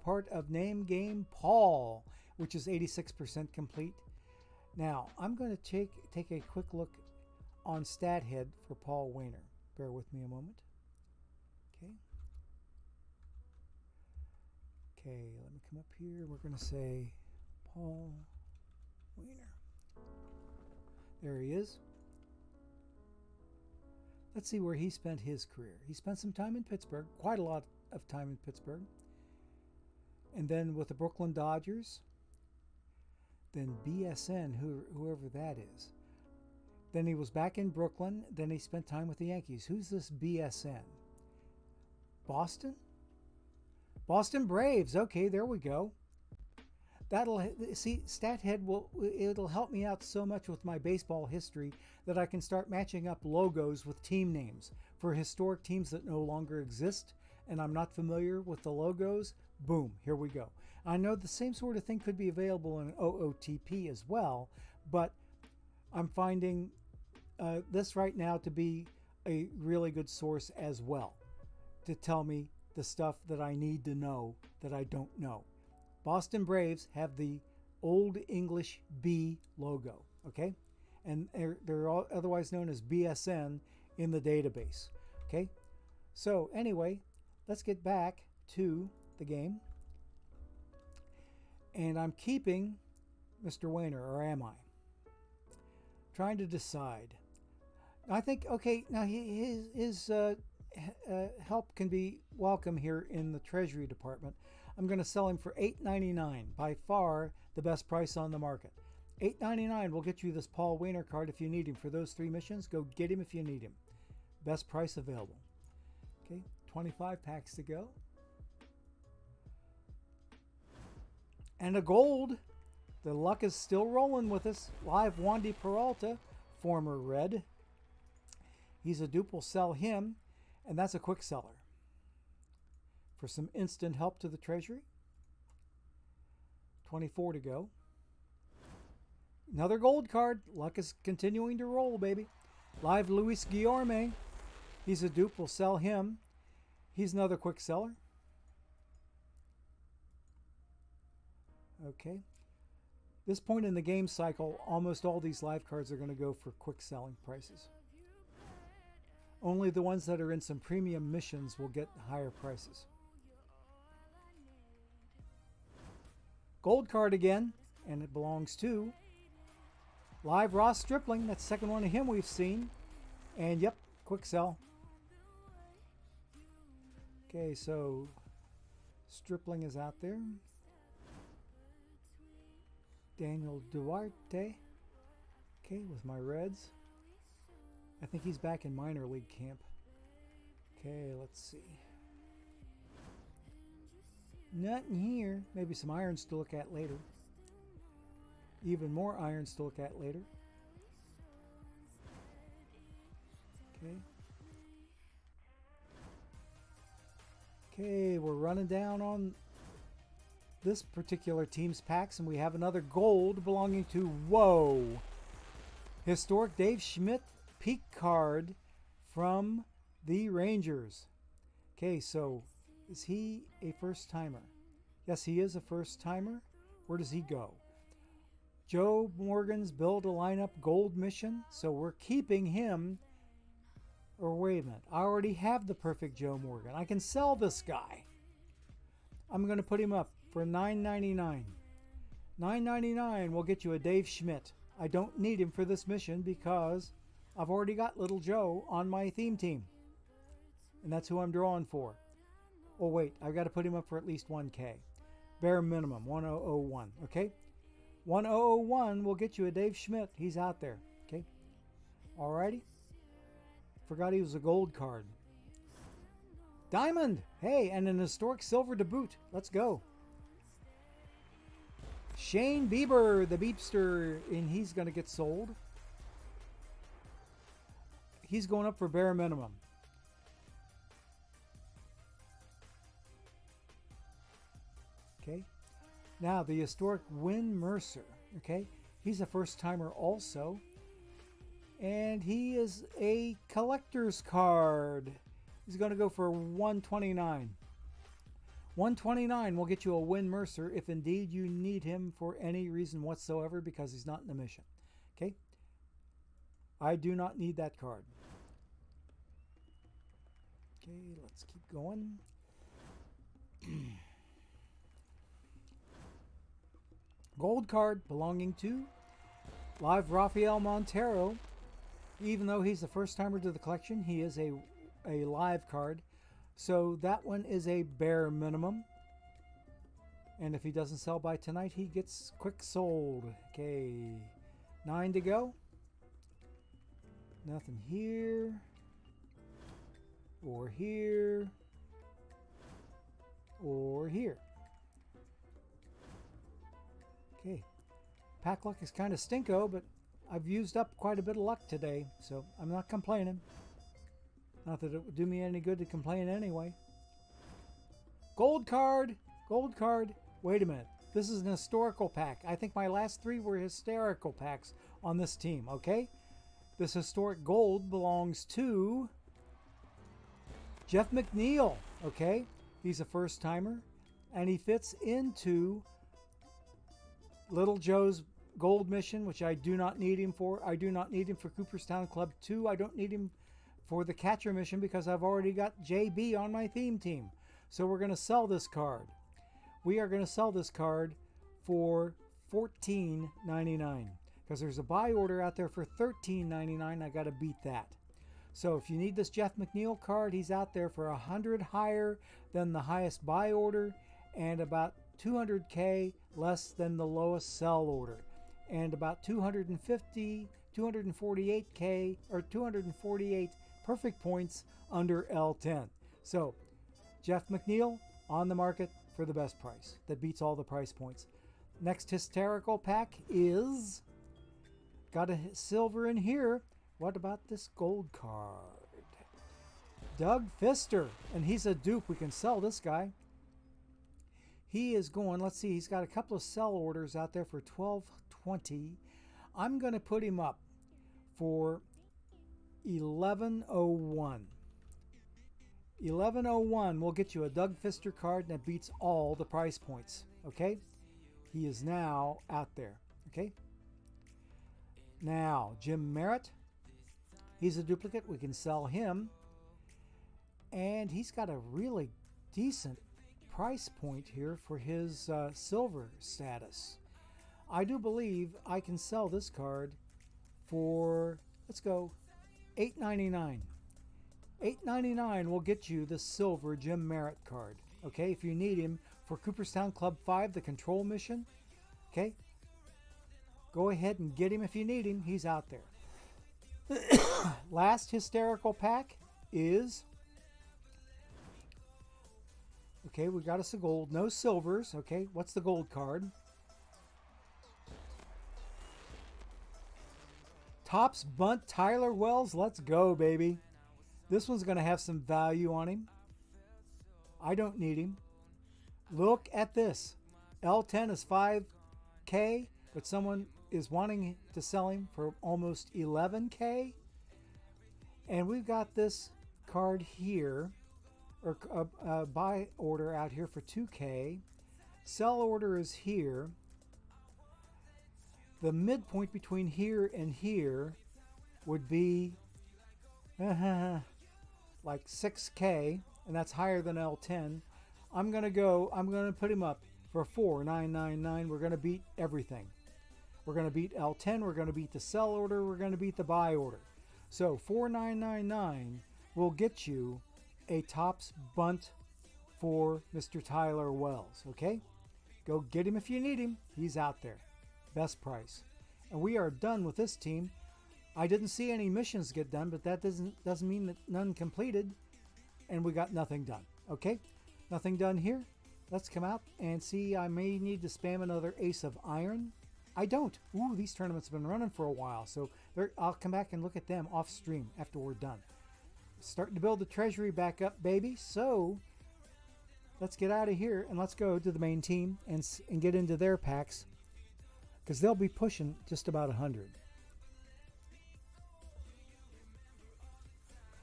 S1: part of Name Game Paul, which is 86% complete. Now, I'm going to take a quick look on StatHead for Paul Wayner. Bear with me a moment. Okay. Okay, let me come up here. We're going to say Paul Wayner. There he is. Let's see where he spent his career. He spent some time in Pittsburgh, quite a lot of time in Pittsburgh. And then with the Brooklyn Dodgers. Then BSN, whoever that is. Then he was back in Brooklyn. Then he spent time with the Yankees. Who's this BSN? Boston? Boston Braves. Okay, there we go. StatHead it'll help me out so much with my baseball history that I can start matching up logos with team names for historic teams that no longer exist and I'm not familiar with the logos. Boom, here we go. I know the same sort of thing could be available in OOTP as well, but I'm finding this right now to be a really good source as well to tell me the stuff that I need to know that I don't know. Boston Braves have the Old English B logo, okay? And they're all otherwise known as BSN in the database, okay? So anyway, let's get back to the game. And I'm keeping Mr. Wayner, or am I? Trying to decide. I think, okay, now his help can be welcome here in the Treasury Department. I'm going to sell him for $8.99, by far the best price on the market. $8.99 will get you this Paul Wayner card if you need him. For those 3 missions, go get him if you need him. Best price available. Okay, 25 packs to go. And a gold. The luck is still rolling with us. Live Wandy Peralta, former Red. He's a dupe, we'll sell him, and that's a quick seller. For some instant help to the Treasury. 24 to go. Another gold card. Luck is continuing to roll, baby. Live Luis Guillorme. He's a dupe. We'll sell him. He's another quick seller. Okay. This point in the game cycle, almost all these live cards are going to go for quick selling prices. Only the ones that are in some premium missions will get higher prices. Gold card again, and it belongs to Live Ross Stripling. That's the second one of him we've seen. And yep, quick sell. Okay, so Stripling is out there. Daniel Duarte. Okay, with my Reds. I think he's back in minor league camp. Okay, let's see. Nothing here. Maybe some irons to look at later. Even more irons to look at later. Okay. Okay, we're running down on this particular team's packs, and we have another gold belonging to, whoa, historic Dave Schmidt peak card from the Rangers. Okay, so is he a first-timer? Yes, he is a first-timer. Where does he go? Joe Morgan's Build a Lineup Gold Mission. So we're keeping him. Or wait a minute. I already have the perfect Joe Morgan. I can sell this guy. I'm going to put him up for $9.99. $9.99 will get you a Dave Schmidt. I don't need him for this mission because I've already got Little Joe on my theme team. And that's who I'm drawing for. Oh, wait. I've got to put him up for at least 1K. Bare minimum, 1001. Okay? 1001 will get you a Dave Schmidt. He's out there. Okay? Alrighty. Forgot he was a gold card. Diamond! Hey, and an historic silver to boot. Let's go. Shane Bieber, the Beepster, and he's going to get sold. He's going up for bare minimum. Okay. Now, the historic Win Mercer. Okay. He's a first-timer also. And he is a collector's card. He's going to go for 129. 129 will get you a Win Mercer if indeed you need him for any reason whatsoever because he's not in the mission. Okay? I do not need that card. Okay, let's keep going. Gold card belonging to Live Rafael Montero. Even though he's the first timer to the collection, he is a live card. So that one is a bare minimum. And if he doesn't sell by tonight, he gets quick sold. Okay, 9 to go. Nothing here. Or here. Or here. Okay. Pack luck is kind of stinko, but I've used up quite a bit of luck today, so I'm not complaining. Not that it would do me any good to complain anyway. Gold card! Gold card! Wait a minute. This is an historical pack. I think my last 3 were hysterical packs on this team, okay? This historic gold belongs to Jeff McNeil, okay? He's a first-timer, and he fits into Little Joe's gold mission, which I do not need him for. I do not need him for Cooperstown Club 2. I don't need him for the catcher mission because I've already got JB on my theme team. So we're going to sell this card. We are going to sell this card for $14.99 because there's a buy order out there for $13.99. I got to beat that. So if you need this Jeff McNeil card, he's out there for 100 higher than the highest buy order and about 200K less than the lowest sell order, and about 250, 248K or 248 perfect points under L10. So Jeff McNeil on the market for the best price that beats all the price points. Next hysterical pack is got a silver in here. What about this gold card? Doug Fister, and he's a dupe. We can sell this guy. He is going, let's see, he's got a couple of sell orders out there for $12.20. I'm going to put him up for $11.01. $11.01 will get you a Doug Fister card, and it beats all the price points. Okay? He is now out there. Okay? Now, Jim Merritt. He's a duplicate. We can sell him. And he's got a really decent price point here for his silver status. I do believe I can sell this card for, let's go, $8.99. $8.99 will get you the silver Jim Merritt card. Okay, if you need him for Cooperstown Club 5, the control mission. Okay, go ahead and get him if you need him. He's out there. Last hysterical pack is, okay, we got us a gold, no silvers. Okay, what's the gold card? Tops bunt Tyler Wells. Let's go, baby. This one's going to have some value on him. I don't need him. Look at this. L10 is 5K, but someone is wanting to sell him for almost 11K. And we've got this card here, or a buy order out here for 2K. Sell order is here. The midpoint between here and here would be like 6K, and that's higher than L10. I'm going to put him up for $4.999. We're going to beat everything. We're going to beat L10. We're going to beat the sell order. We're going to beat the buy order. So $4.999 will get you a tops bunt for Mr. Tyler Wells. Okay? Go get him if you need him. He's out there. Best price. And we are done with this team. I didn't see any missions get done, but that doesn't mean that none completed. And we got nothing done. Okay? Nothing done here. Let's come out and see. I may need to spam another Ace of Iron. I don't. Ooh, these tournaments have been running for a while, so I'll come back and look at them off stream after we're done. Starting to build the treasury back up, baby. So let's get out of here and let's go to the main team and get into their packs, because they'll be pushing just about 100.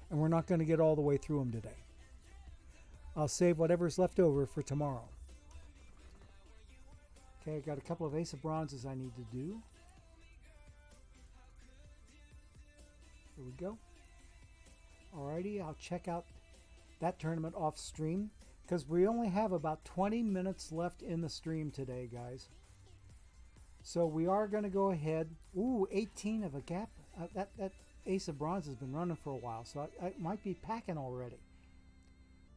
S1: and we're not going to get all the way through them today. I'll save whatever's left over for tomorrow. Okay, I got a couple of Ace of Bronzes I need to do. Here we go. Alrighty, I'll check out that tournament off stream because we only have about 20 minutes left in the stream today, guys. So we are going to go ahead. Ooh, 18 of a gap. That Ace of Bronze has been running for a while, so I might be packing already.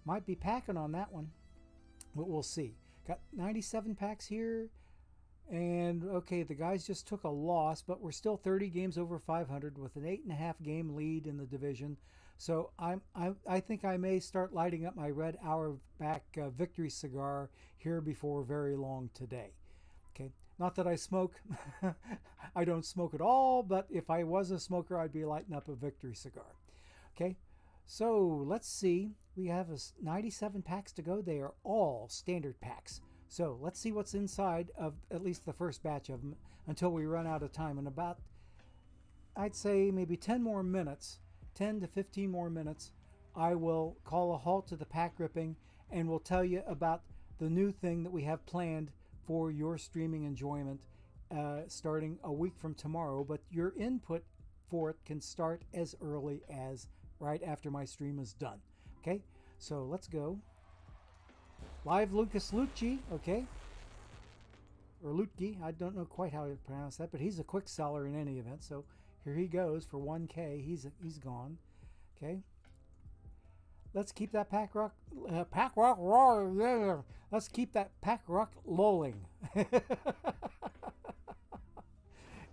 S1: Might be packing on that one, but we'll see. Got 97 packs here, and okay, the guys just took a loss, but we're still 30 games over 500 with an 8.5 game lead in the division. So I think I may start lighting up my red Auerbach victory cigar here before very long today. Okay, not that I smoke. I don't smoke at all, but if I was a smoker, I'd be lighting up a victory cigar. Okay, so let's see. We have 97 packs to go. They are all standard packs. So let's see what's inside of at least the first batch of them until we run out of time. In about, I'd say maybe 10 more minutes, 10 to 15 more minutes, I will call a halt to the pack ripping and we'll tell you about the new thing that we have planned for your streaming enjoyment starting a week from tomorrow. But your input for it can start as early as right after my stream is done. Okay, so let's go. Live Lucas Lucci, okay, or Lutke, I don't know quite how to pronounce that, but he's a quick seller in any event. So here he goes for 1K. He's gone. Okay, let's keep that pack rock roar. Let's keep that pack rock lolling.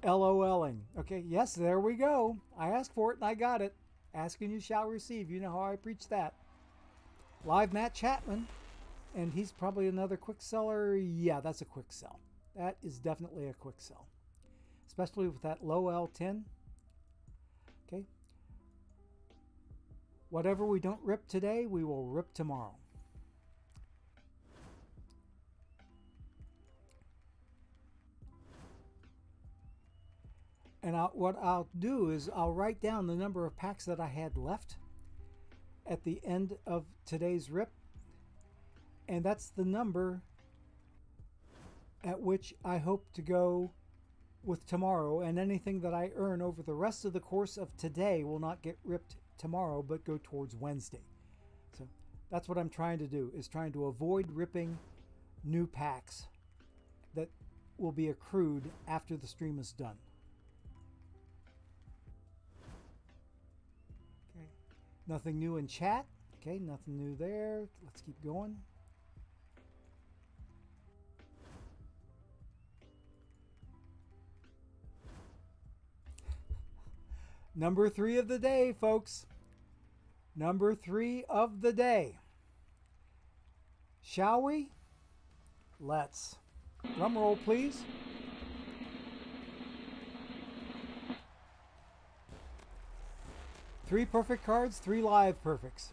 S1: LOLing. Okay, yes, there we go. I asked for it and I got it. Ask and you shall receive. You know how I preach that. Live Matt Chapman. And he's probably another quick seller. Yeah, that's a quick sell. That is definitely a quick sell. Especially with that low L10. Okay. Whatever we don't rip today, we will rip tomorrow. And what I'll do is I'll write down the number of packs that I had left at the end of today's rip. And that's the number at which I hope to go with tomorrow. And anything that I earn over the rest of the course of today will not get ripped tomorrow, but go towards Wednesday. So that's what I'm trying to do, is trying to avoid ripping new packs that will be accrued after the stream is done. Okay, nothing new in chat. Okay, nothing new there. Let's keep going. Number 3 of the day, folks. Number 3 of the day. Shall we? Let's. Drum roll, please. Three perfect cards, 3 live perfects.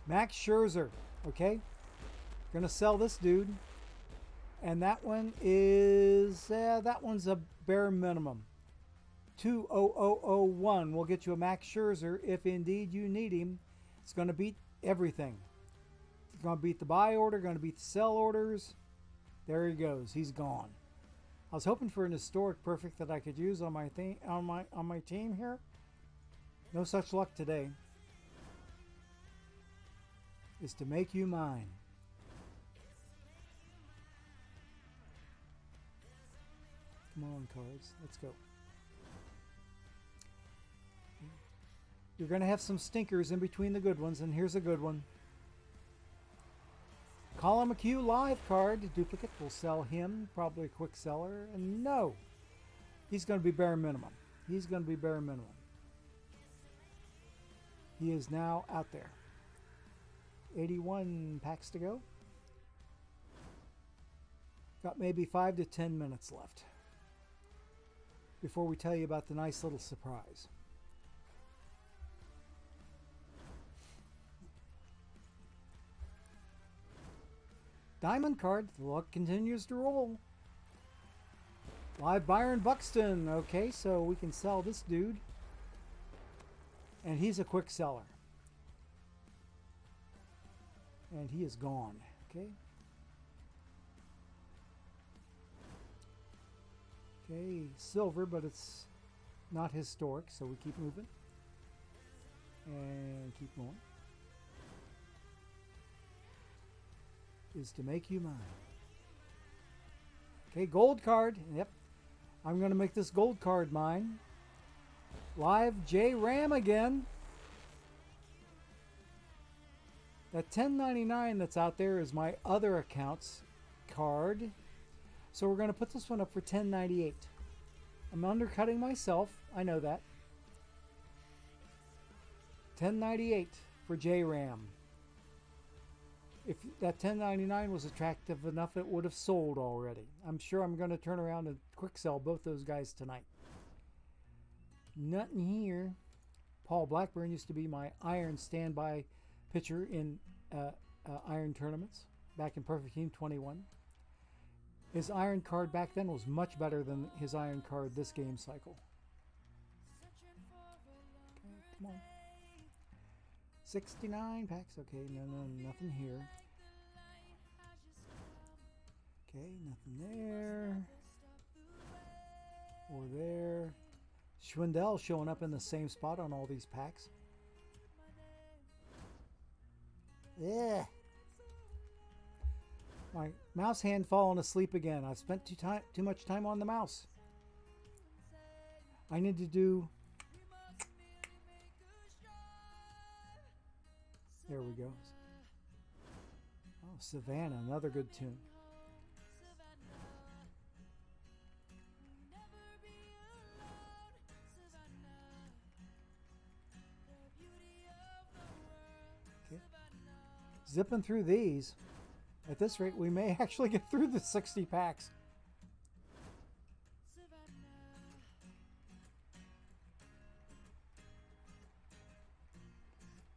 S1: Max Scherzer, okay? Gonna sell this dude. And that one is, that one's a bare minimum. 20001 will get you a Max Scherzer if indeed you need him. It's going to beat everything. It's going to beat the buy order, going to beat the sell orders. There he goes. He's gone. I was hoping for an historic perfect that I could use on my team here. No such luck today. Is to make you mine. Come on, cards. Let's go. You're going to have some stinkers in between the good ones, and here's a good one. Colin McHugh live card. Duplicate will sell him. Probably a quick seller. And no. He's going to be bare minimum. He's going to be bare minimum. He is now out there. 81 packs to go. Got maybe 5 to 10 minutes left before we tell you about the nice little surprise. Diamond card, the luck continues to roll. Live Byron Buxton. Okay, so we can sell this dude. And he's a quick seller. And he is gone. Okay. Okay, silver, but it's not historic, so we keep moving. And keep going. Is to make you mine. Okay, gold card. Yep. I'm going to make this gold card mine. Live J Ram again. That 10.99 that's out there is my other account's card. So we're going to put this one up for 10.98. I'm undercutting myself. I know that. 10.98 for J Ram. If that 10.99 was attractive enough, it would have sold already. I'm sure I'm going to turn around and quick sell both those guys tonight. Nothing here. Paul Blackburn used to be my iron standby pitcher in iron tournaments back in Perfect Team 21. His iron card back then was much better than his iron card this game cycle. Okay, come on. 69 packs. Okay, no, nothing here. Okay, nothing there. Or there. Schwindel showing up in the same spot on all these packs. Yeah. My mouse hand falling asleep again. I've spent too much time on the mouse. I need to do... There we go. Oh, Savannah, another good tune. Okay. Zipping through these. At this rate, we may actually get through the 60 packs.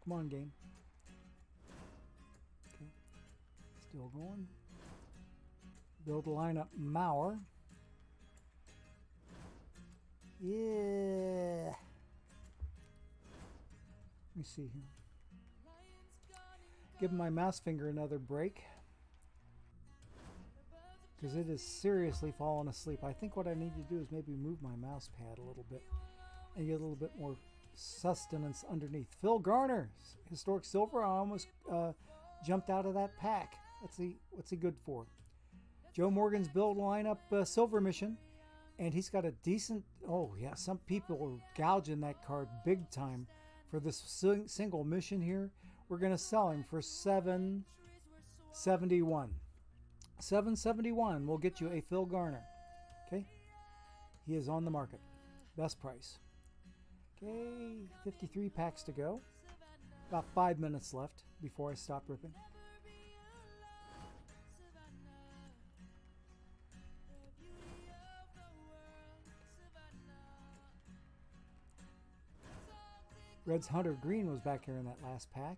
S1: Come on, game. Okay. Still going. Build a lineup. Mauer. Yeah. Let me see here. Give my mouse finger another break, because it is seriously falling asleep. I think what I need to do is maybe move my mouse pad a little bit and get a little bit more sustenance underneath. Phil Garner, historic silver. I almost jumped out of that pack. Let's see, what's he good for? Joe Morgan's build lineup silver mission, and he's got a decent... Oh yeah, some people are gouging that card big time for this single mission here. We're going to sell him for $771. $771 will get you a Phil Garner. Okay, he is on the market. Best price. Okay, 53 packs to go. About 5 minutes left before I stop ripping. Red's Hunter Green was back here in that last pack.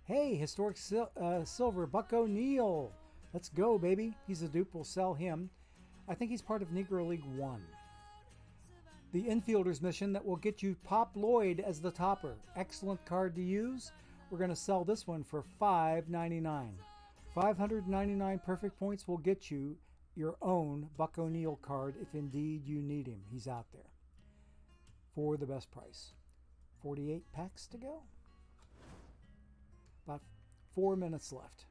S1: Hey, historic silver, Buck O'Neill. Let's go, baby. He's a dupe. We'll sell him. I think he's part of Negro League 1. The infielders mission that will get you Pop Lloyd as the topper. Excellent card to use. We're going to sell this one for $5.99. 599 perfect points will get you your own Buck O'Neill card if indeed you need him. He's out there for the best price. 48 packs to go. About 4 minutes left.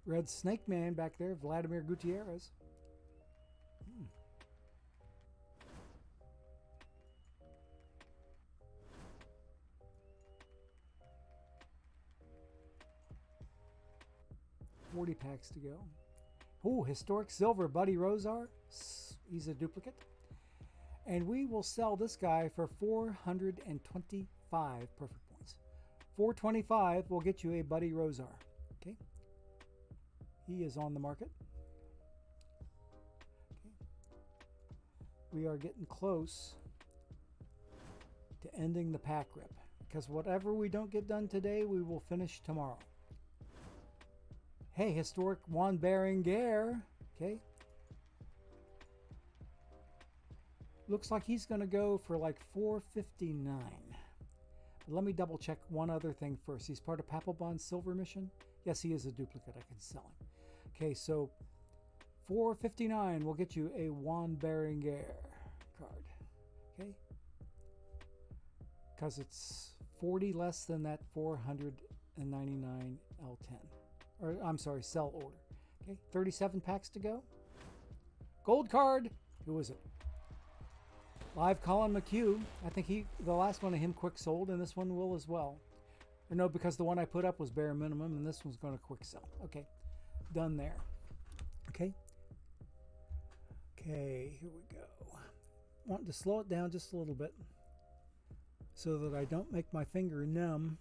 S1: Red Snake Man back there, Vladimir Gutierrez. 40 packs to go. Oh, historic silver, Buddy Rozar. He's a duplicate. And we will sell this guy for 425 perfect points. 425 will get you a Buddy Rozar. Okay. He is on the market. Okay. We are getting close to ending the pack rip, because whatever we don't get done today, we will finish tomorrow. Hey, historic Juan Berenguer. Okay. Looks like he's going to go for like $4.59. But let me double check one other thing first. He's part of Papelbon's Silver Mission. Yes, he is a duplicate. I can sell him. Okay, so $4.59 will get you a Juan Berenguer card. Okay. Because it's 40 less than that 499 L10. Or I'm sorry, sell order. Okay, 37 packs to go. Gold card. Who is it? Live Colin McHugh. I think the last one of him quick sold, and this one will as well. Or no, because the one I put up was bare minimum, and this one's going to quick sell. Okay, done there. Okay. Okay, here we go. Want to slow it down just a little bit so that I don't make my finger numb.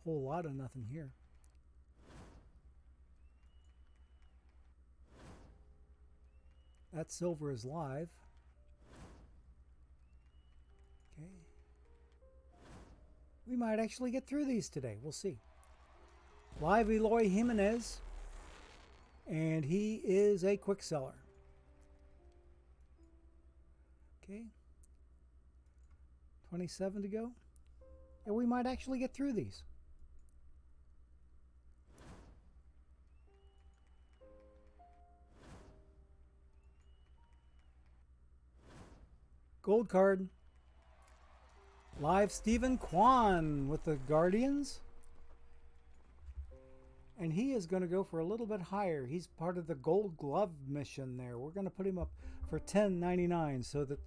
S1: Whole lot of nothing here. That silver is live. Okay. We might actually get through these today. We'll see. Live Eloy Jimenez. And he is a quick seller. Okay. 27 to go. Yeah, we might actually get through these. Gold card. Live Stephen Kwan with the Guardians. And he is going to go for a little bit higher. He's part of the Gold Glove mission there. We're going to put him up for $10.99 so that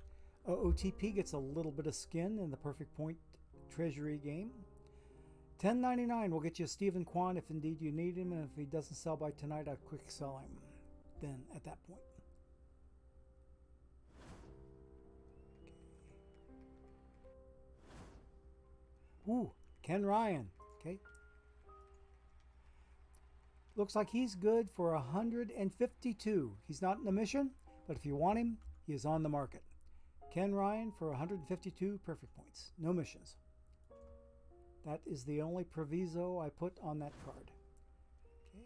S1: OTP gets a little bit of skin in the Perfect Point Treasury game. $10.99 will get you Stephen Kwan if indeed you need him. And if he doesn't sell by tonight, I'll quick sell him then at that point. Ooh, Ken Ryan. Okay. Looks like he's good for 152. He's not in a mission, but if you want him, he is on the market. Ken Ryan for 152 perfect points. No missions. That is the only proviso I put on that card. Okay.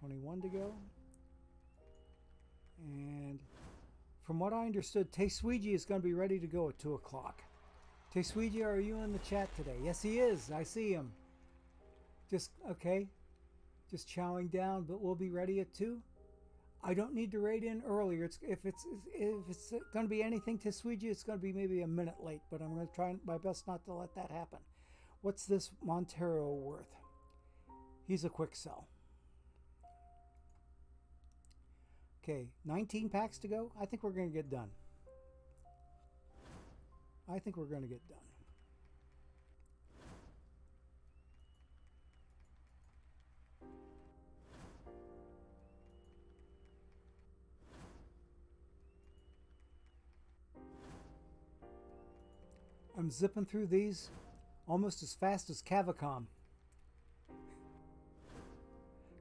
S1: 21 to go. And from what I understood, Tesuiji is going to be ready to go at 2 o'clock. Tesuiji, are you in the chat today? Yes, he is. I see him. Just, okay. Just chowing down, but we'll be ready at 2. I don't need to raid in earlier. If it's going to be anything Tesuiji, it's going to be maybe a minute late, but I'm going to try my best not to let that happen. What's this Montero worth? He's a quick sell. Okay, 19 packs to go. I think we're going to get done. I think we're going to get done. I'm zipping through these almost as fast as Cavicom.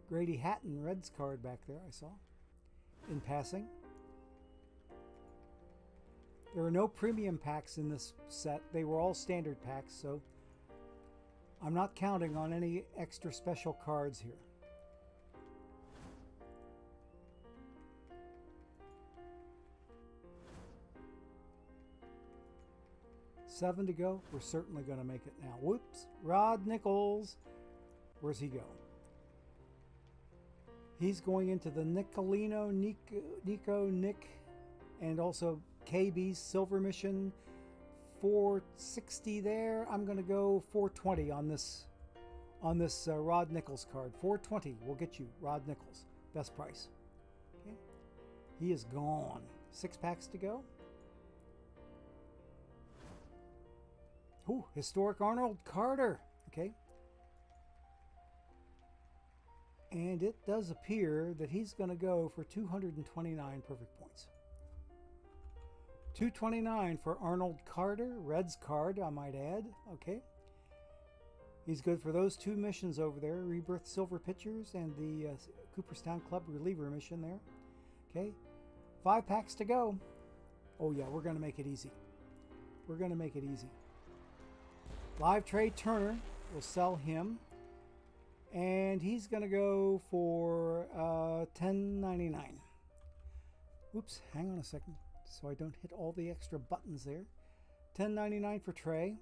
S1: Grady Hatton, Reds card back there, I saw, in passing. There were no premium packs in this set. They were all standard packs, so I'm not counting on any extra special cards here. Seven to go. We're certainly going to make it now. Whoops. Rod Nichols. Where's he go? He's going into the Nicolino, Nick, and also KB's Silver Mission. 460 there. I'm going to go 420 on this Rod Nichols card. 420 will get you Rod Nichols. Best price. Okay. He is gone. 6 packs to go. Ooh, historic Arnold Carter. Okay. And it does appear that he's going to go for 229 perfect points. 229 for Arnold Carter, Reds card, I might add. Okay. He's good for those 2 missions over there, Rebirth Silver Pitchers and the Cooperstown Club Reliever mission there. Okay, 5 packs to go. Oh yeah, we're going to make it easy. We're going to make it easy. Live Trade Turner, we'll sell him. And he's going to go for $10.99. Oops, hang on a second so I don't hit all the extra buttons there. $10.99 for Trey.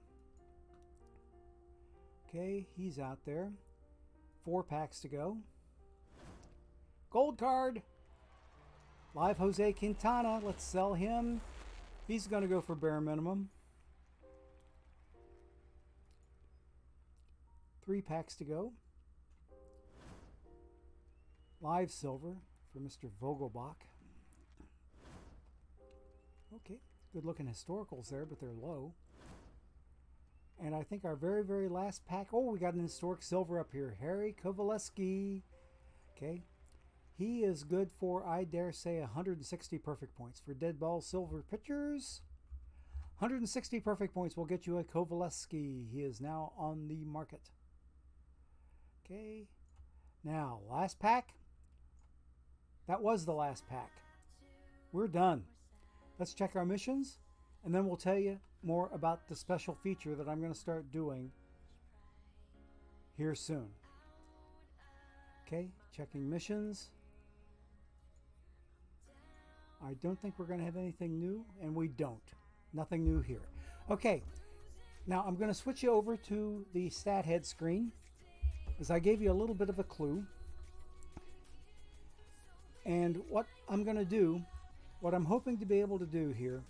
S1: Okay, he's out there. 4 packs to go. Gold card. Live Jose Quintana. Let's sell him. He's going to go for bare minimum. 3 packs to go. Live silver for Mr. Vogelbach. Okay, good looking historicals there, but they're low. And I think our very, very last pack. Oh, we got an historic silver up here. Harry Kovaleski. Okay. He is good for, I dare say, 160 perfect points. For Dead Ball Silver Pitchers, 160 perfect points will get you a Kovaleski. He is now on the market. Okay. Now, last pack. That was the last pack. We're done. Let's check our missions, and then we'll tell you more about the special feature that I'm going to start doing here soon. Okay, checking missions. I don't think we're going to have anything new, and we don't. Nothing new here. Okay, now I'm going to switch you over to the stat head screen, as I gave you a little bit of a clue. And what I'm going to do, what I'm hoping to be able to do here,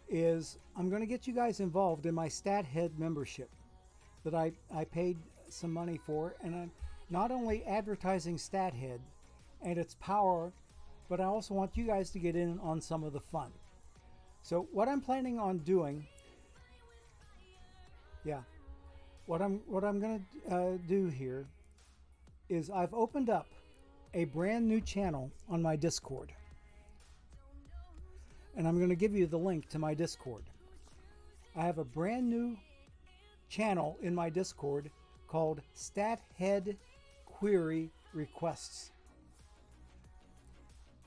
S1: is I'm going to get you guys involved in my Stat Head membership that I paid some money for. And I'm not only advertising Stat Head and its power, but I also want you guys to get in on some of the fun. So what I'm planning on doing, what I'm going to do here is I've opened up a brand new channel on my Discord. And I'm going to give you the link to my Discord. I have a brand new channel in my Discord called StatHead Query Requests.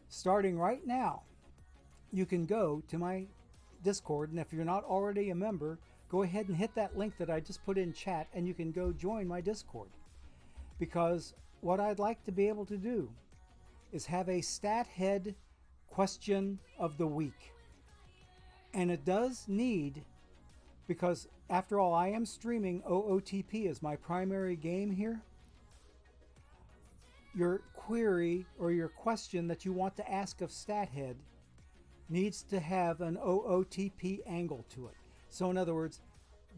S1: Starting right now, you can go to my Discord, and if you're not already a member, go ahead and hit that link that I just put in chat, and you can go join my Discord. Because what I'd like to be able to do is have a StatHead question of the week. And it does need, because after all, I am streaming OOTP as my primary game here. Your query or your question that you want to ask of StatHead needs to have an OOTP angle to it. So in other words,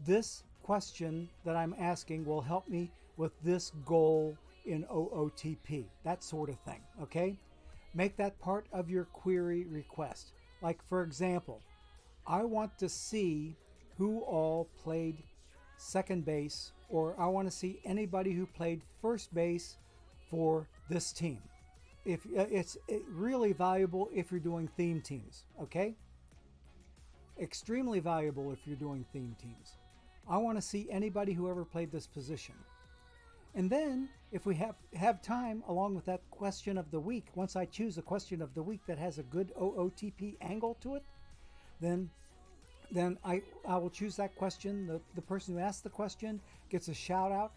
S1: this question that I'm asking will help me with this goal in OOTP, that sort of thing, okay? Make that part of your query request. Like, for example, I want to see who all played second base, or I want to see anybody who played first base for this team. If it's really valuable if you're doing theme teams, okay? Extremely valuable if you're doing theme teams. I want to see anybody who ever played this position. And then, if we have time, along with that question of the week, once I choose a question of the week that has a good OOTP angle to it, then I will choose that question. The person who asked the question gets a shout out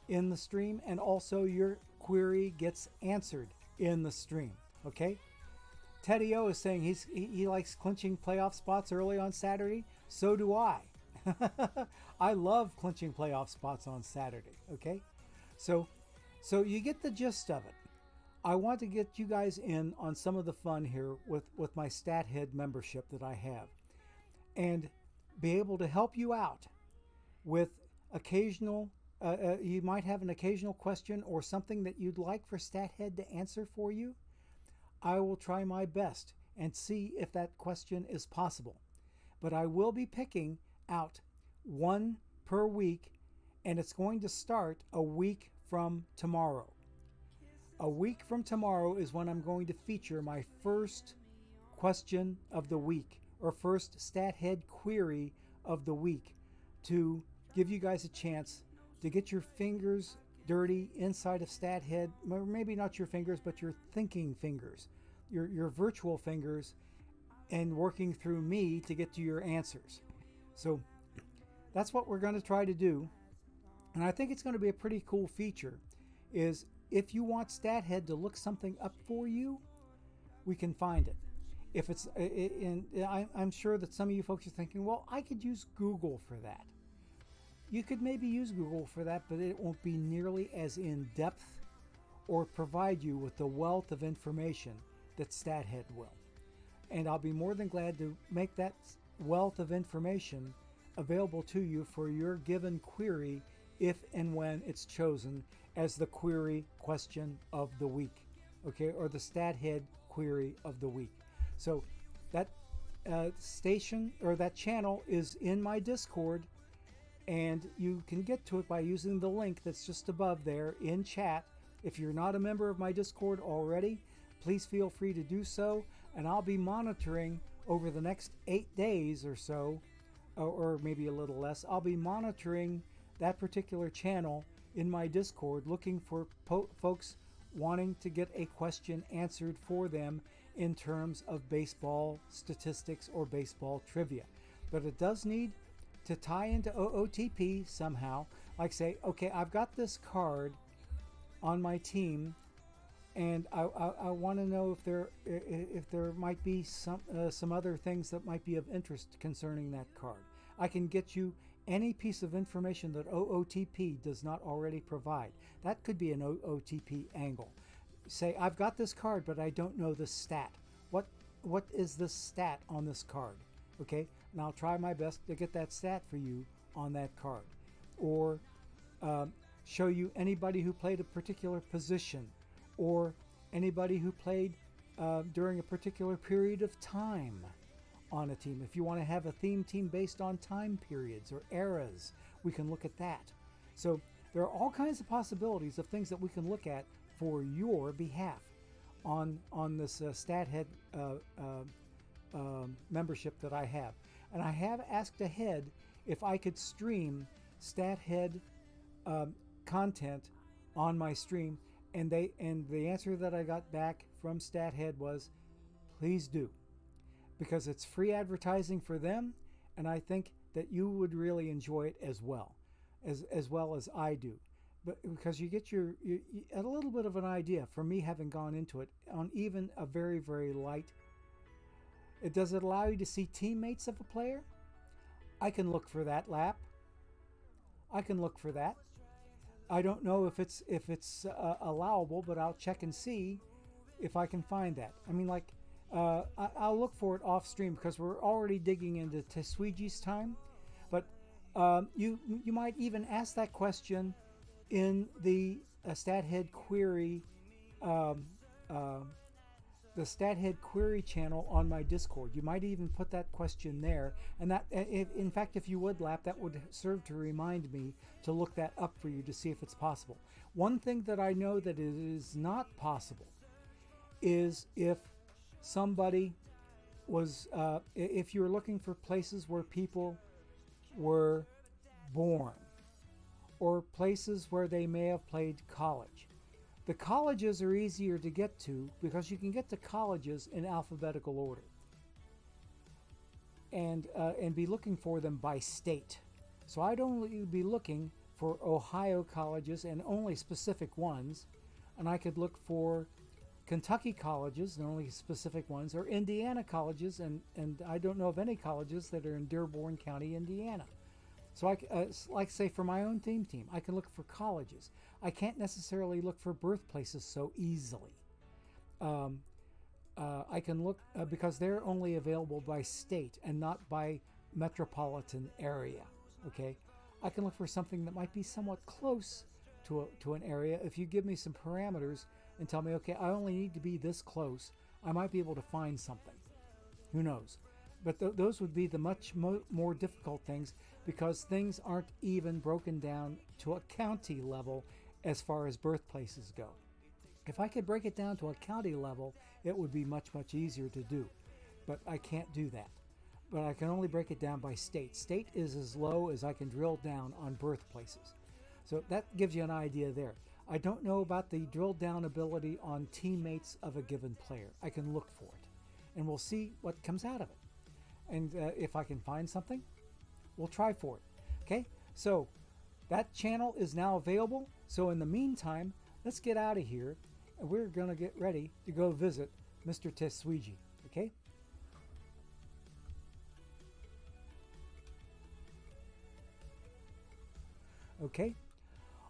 S1: in the stream, and also your query gets answered in the stream. Okay? Teddy O is saying he likes clinching playoff spots early on Saturday. So do I. I love clinching playoff spots on Saturday. Okay? So you get the gist of it. I want to get you guys in on some of the fun here with my StatHead membership that I have, and be able to help you out with occasional, you might have an occasional question or something that you'd like for StatHead to answer for you. I will try my best and see if that question is possible. But I will be picking out one per week, and it's going to start a week from tomorrow. A week from tomorrow is when I'm going to feature my first question of the week, or first StatHead query of the week, to give you guys a chance to get your fingers dirty inside of StatHead, or maybe not your fingers, but your thinking fingers, your virtual fingers, and working through me to get to your answers. So that's what we're going to try to do. And I think it's going to be a pretty cool feature, is if you want StatHead to look something up for you, we can find it. If it's, I'm sure that some of you folks are thinking, well, I could use Google for that. You could maybe use Google for that, but it won't be nearly as in-depth or provide you with the wealth of information that StatHead will. And I'll be more than glad to make that wealth of information available to you for your given query if and when it's chosen as the query question of the week, okay, or the StatHead query of the week. So that station or that channel is in my Discord, and you can get to it by using the link that's just above there in chat. If you're not a member of my Discord already, please feel free to do so, and I'll be monitoring over the next 8 days or so, or maybe a little less. I'll be monitoring that particular channel in my Discord, looking for folks wanting to get a question answered for them in terms of baseball statistics or baseball trivia. But it does need to tie into OOTP somehow. Like say, okay, I've got this card on my team, and I want to know if there might be some other things that might be of interest concerning that card. I can get you any piece of information that OOTP does not already provide. That could be an OOTP angle. Say, I've got this card, but I don't know the stat. What is the stat on this card? Okay, and I'll try my best to get that stat for you on that card. Or show you anybody who played a particular position, or anybody who played during a particular period of time on a team. If you want to have a theme team based on time periods or eras, we can look at that. So there are all kinds of possibilities of things that we can look at for your behalf on this StatHead membership that I have. And I have asked ahead if I could stream StatHead content on my stream, and the answer that I got back from StatHead was, please do, because it's free advertising for them, and I think that you would really enjoy it as well as I do. But because you get a little bit of an idea from me having gone into it on even a very, very light. Does it allow you to see teammates of a player? I can look for that, Lap. I can look for that. I don't know if it's allowable, but I'll check and see if I can find that. I mean, like, I'll look for it off stream because we're already digging into Teswiji's time. But you might even ask that question in the StatHead query, the StatHead query channel on my Discord. You might even put that question there, and that, in fact, if you would, Lap, that would serve to remind me to look that up for you to see if it's possible. One thing that I know that it is not possible is if somebody was, if you're looking for places where people were born, or places where they may have played college. The colleges are easier to get to because you can get to colleges in alphabetical order, and be looking for them by state. So I'd only be looking for Ohio colleges and only specific ones, and I could look for Kentucky colleges and only specific ones, or Indiana colleges, and I don't know of any colleges that are in Dearborn County, Indiana. So like say for my own theme team, I can look for colleges. I can't necessarily look for birthplaces so easily. I can look because they're only available by state and not by metropolitan area. Okay, I can look for something that might be somewhat close to an area. If you give me some parameters and tell me, okay, I only need to be this close, I might be able to find something. Who knows? But those would be the much more difficult things, because things aren't even broken down to a county level as far as birthplaces go. If I could break it down to a county level, it would be much, much easier to do. But I can't do that. But I can only break it down by state. State is as low as I can drill down on birthplaces. So that gives you an idea there. I don't know about the drill down ability on teammates of a given player. I can look for it, and we'll see what comes out of it. And if I can find something, we'll try for it. Okay, so that channel is now available. So in the meantime, let's get out of here, and we're going to get ready to go visit Mr. Tetsuiji. Okay. Okay.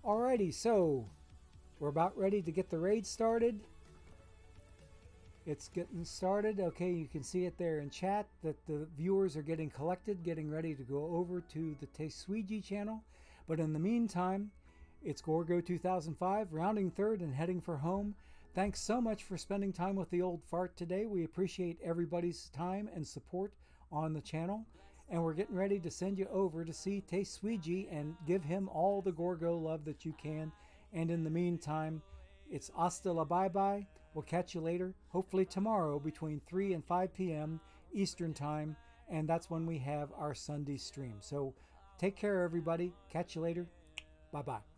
S1: Alrighty, so we're about ready to get the raid started. It's getting started. Okay, you can see it there in chat that the viewers are getting collected, getting ready to go over to the Tetsuiji channel. But in the meantime, it's Gorgo 2005, rounding third and heading for home. Thanks so much for spending time with the old fart today. We appreciate everybody's time and support on the channel. And we're getting ready to send you over to see Tetsuiji and give him all the Gorgo love that you can. And in the meantime, it's hasta la bye-bye. We'll catch you later, hopefully tomorrow between 3 and 5 p.m. Eastern Time. And that's when we have our Sunday stream. So take care, everybody. Catch you later. Bye-bye.